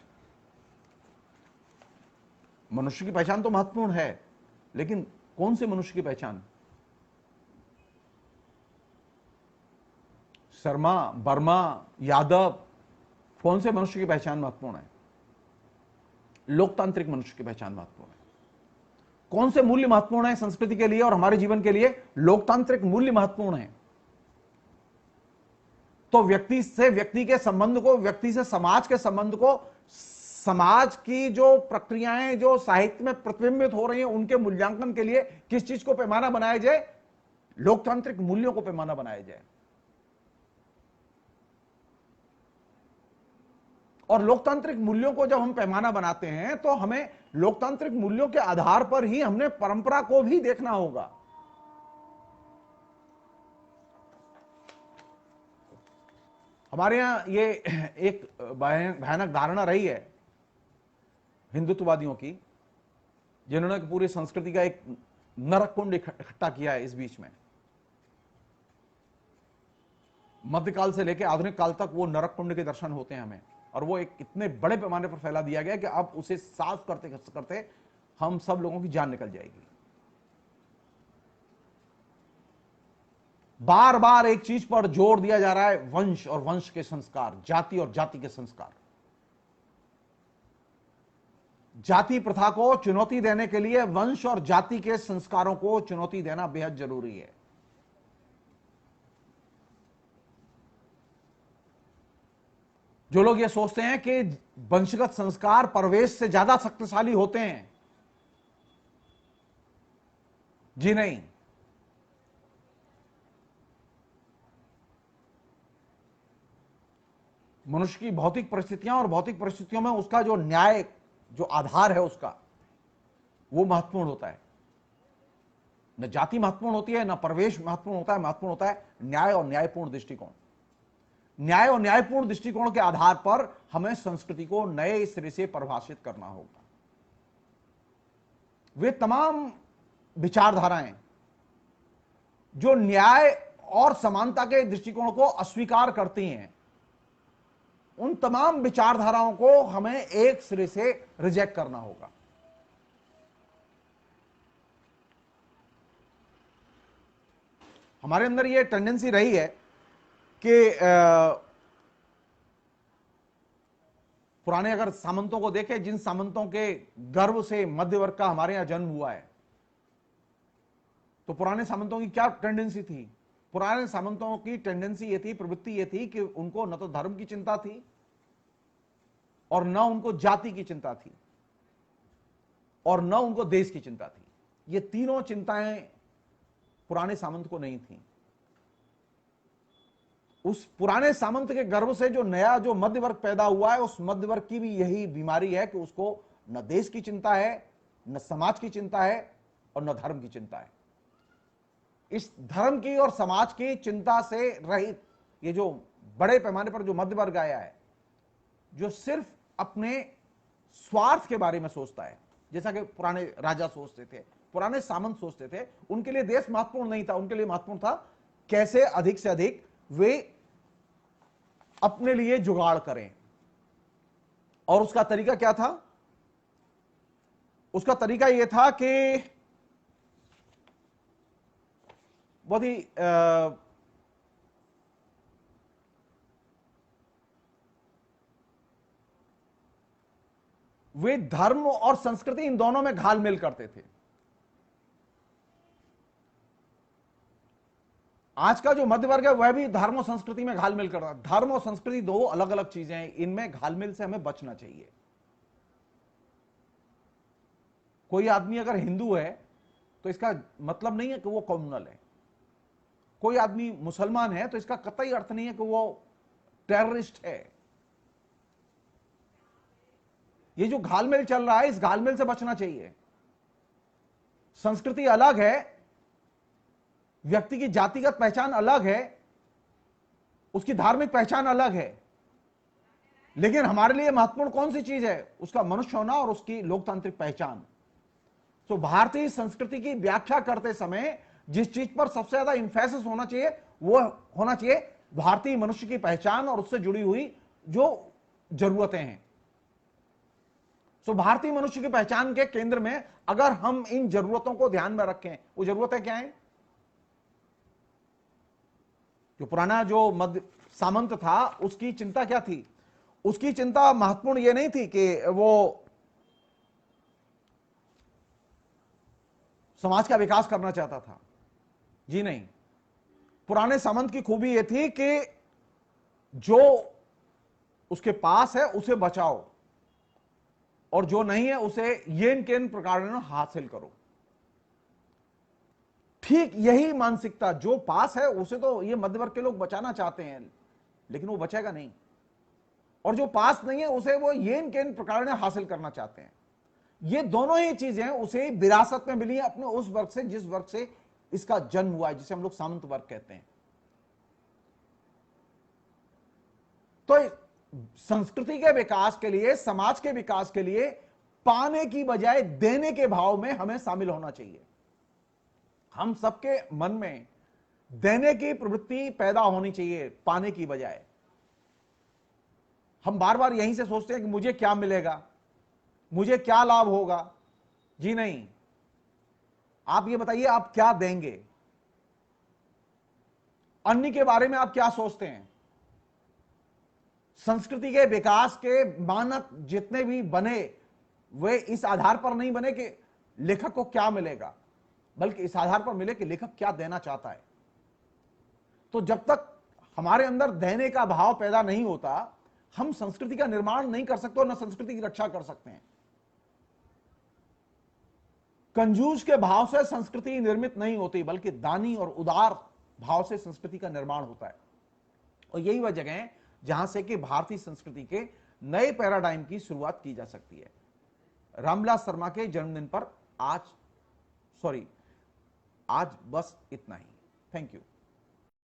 मनुष्य की पहचान तो महत्वपूर्ण है, लेकिन कौन से मनुष्य की पहचान? शर्मा, वर्मा, यादव, कौन से मनुष्य की पहचान महत्वपूर्ण है? लोकतांत्रिक मनुष्य की पहचान महत्वपूर्ण है। कौन से मूल्य महत्वपूर्ण है संस्कृति के लिए और हमारे जीवन के लिए? लोकतांत्रिक मूल्य महत्वपूर्ण है। तो व्यक्ति से व्यक्ति के संबंध को, व्यक्ति से समाज के संबंध को, समाज की जो प्रक्रियाएं जो साहित्य में प्रतिबिंबित हो रही हैं उनके मूल्यांकन के लिए किस चीज को पैमाना बनाया जाए? लोकतांत्रिक मूल्यों को पैमाना बनाया जाए। और लोकतांत्रिक मूल्यों को जब हम पैमाना बनाते हैं तो हमें लोकतांत्रिक मूल्यों के आधार पर ही हमने परंपरा को भी देखना होगा। हमारे यहां ये एक भयानक धारणा रही है हिंदुत्ववादियों की, जिन्होंने पूरी संस्कृति का एक नरक कुंड इकट्ठा किया है इस बीच में। मध्यकाल से लेकर आधुनिक काल तक वो नरक कुंड के दर्शन होते हैं हमें। और वो एक इतने बड़े पैमाने पर फैला दिया गया कि अब उसे साफ करते करते हम सब लोगों की जान निकल जाएगी। बार बार एक चीज पर जोर दिया जा रहा है, वंश और वंश के संस्कार, जाति और जाति के संस्कार। जाति प्रथा को चुनौती देने के लिए वंश और जाति के संस्कारों को चुनौती देना बेहद जरूरी है। जो लोग ये सोचते हैं कि वंशगत संस्कार परवेश से ज्यादा शक्तिशाली होते हैं, जी नहीं। मनुष्य की भौतिक परिस्थितियां और भौतिक परिस्थितियों में उसका जो न्याय, जो आधार है उसका, वो महत्वपूर्ण होता है। न जाति महत्वपूर्ण होती है, न प्रवेश महत्वपूर्ण होता है, महत्वपूर्ण होता है न्याय और न्यायपूर्ण दृष्टिकोण। न्याय और न्यायपूर्ण दृष्टिकोण के आधार पर हमें संस्कृति को नए सिरे से परिभाषित करना होगा। वे तमाम विचारधाराएं जो न्याय और समानता के दृष्टिकोण को अस्वीकार करती हैं, उन तमाम विचारधाराओं को हमें एक सिरे से रिजेक्ट करना होगा। हमारे अंदर यह टेंडेंसी रही है कि पुराने अगर सामंतों को देखें, जिन सामंतों के गर्भ से मध्य वर्ग का हमारे यहां जन्म हुआ है, तो पुराने सामंतों की क्या टेंडेंसी थी? पुराने सामंतों की टेंडेंसी ये थी, प्रवृत्ति ये थी कि उनको न तो धर्म की चिंता थी और न उनको जाति की चिंता थी और न उनको देश की चिंता थी। ये तीनों चिंताएं पुराने सामंत को नहीं थी। उस पुराने सामंत के गर्भ से जो नया जो मध्य वर्ग पैदा हुआ है, उस मध्य वर्ग की भी यही बीमारी है कि उसको न देश की चिंता है, न समाज की चिंता है और न धर्म की चिंता है। इस धर्म की और समाज की चिंता से रहित ये जो बड़े पैमाने पर जो मध्य वर्ग आया है, जो सिर्फ अपने स्वार्थ के बारे में सोचता है, जैसा कि पुराने राजा सोचते थे, पुराने सामंत सोचते थे, उनके लिए देश महत्वपूर्ण नहीं था। उनके लिए महत्वपूर्ण था कैसे अधिक से अधिक वे अपने लिए जुगाड़ करें। और उसका तरीका क्या था? उसका तरीका यह था कि बहुत ही वे धर्म और संस्कृति इन दोनों में घालमेल करते थे। आज का जो मध्य वर्ग है वह भी धर्म और संस्कृति में घालमेल कर रहा है। धर्म और संस्कृति दो अलग अलग चीजें हैं, इनमें घालमेल से हमें बचना चाहिए। कोई आदमी अगर हिंदू है तो इसका मतलब नहीं है कि वो कम्युनल है। कोई आदमी मुसलमान है तो इसका कतई अर्थ नहीं है कि वो टेररिस्ट है। ये जो घालमेल चल रहा है, इस घालमेल से बचना चाहिए। संस्कृति अलग है, व्यक्ति की जातिगत पहचान अलग है, उसकी धार्मिक पहचान अलग है, लेकिन हमारे लिए महत्वपूर्ण कौन सी चीज है? उसका मनुष्य होना और उसकी लोकतांत्रिक पहचान। तो भारतीय संस्कृति की व्याख्या करते समय जिस चीज पर सबसे ज्यादा इंफेसिस होना चाहिए वो होना चाहिए भारतीय मनुष्य की पहचान और उससे जुड़ी हुई जो जरूरतें हैं। तो भारतीय मनुष्य की पहचान के केंद्र में अगर हम इन जरूरतों को ध्यान में रखें, वो जरूरतें क्या हैं? जो पुराना जो मध्य सामंत था उसकी चिंता क्या थी? उसकी चिंता महत्वपूर्ण ये नहीं थी कि वो समाज का विकास करना चाहता था, जी नहीं। पुराने सामंत की खूबी यह थी कि जो उसके पास है उसे बचाओ और जो नहीं है उसे येन केन प्रकार हासिल करो। ठीक यही मानसिकता, जो पास है उसे तो ये मध्यवर्ग के लोग बचाना चाहते हैं, लेकिन वो बचेगा नहीं, और जो पास नहीं है उसे वो येन केन प्रकार हासिल करना चाहते हैं। ये दोनों ही चीजें उसे विरासत में मिली है अपने उस वर्ग से जिस वर्ग से इसका जन्म हुआ है, जिसे हम लोग सामंत वर्ग कहते हैं। तो संस्कृति के विकास के लिए, समाज के विकास के लिए पाने की बजाय देने के भाव में हमें शामिल होना चाहिए। हम सबके मन में देने की प्रवृत्ति पैदा होनी चाहिए पाने की बजाय। हम बार बार यहीं से सोचते हैं कि मुझे क्या मिलेगा, मुझे क्या लाभ होगा। जी नहीं, आप ये बताइए आप क्या देंगे, अन्य के बारे में आप क्या सोचते हैं। संस्कृति के विकास के मानक जितने भी बने वे इस आधार पर नहीं बने कि लेखक को क्या मिलेगा, बल्कि इस आधार पर मिले कि लेखक क्या देना चाहता है। तो जब तक हमारे अंदर देने का भाव पैदा नहीं होता, हम संस्कृति का निर्माण नहीं कर सकते और न संस्कृति की रक्षा कर सकते हैं। कंजूस के भाव से संस्कृति निर्मित नहीं होती, बल्कि दानी और उदार भाव से संस्कृति का निर्माण होता है। और यही वह जगह है जहां से कि भारतीय संस्कृति के नए पैराडाइम की शुरुआत की जा सकती है। रामविलास शर्मा के जन्मदिन पर आज बस इतना ही। Thank you.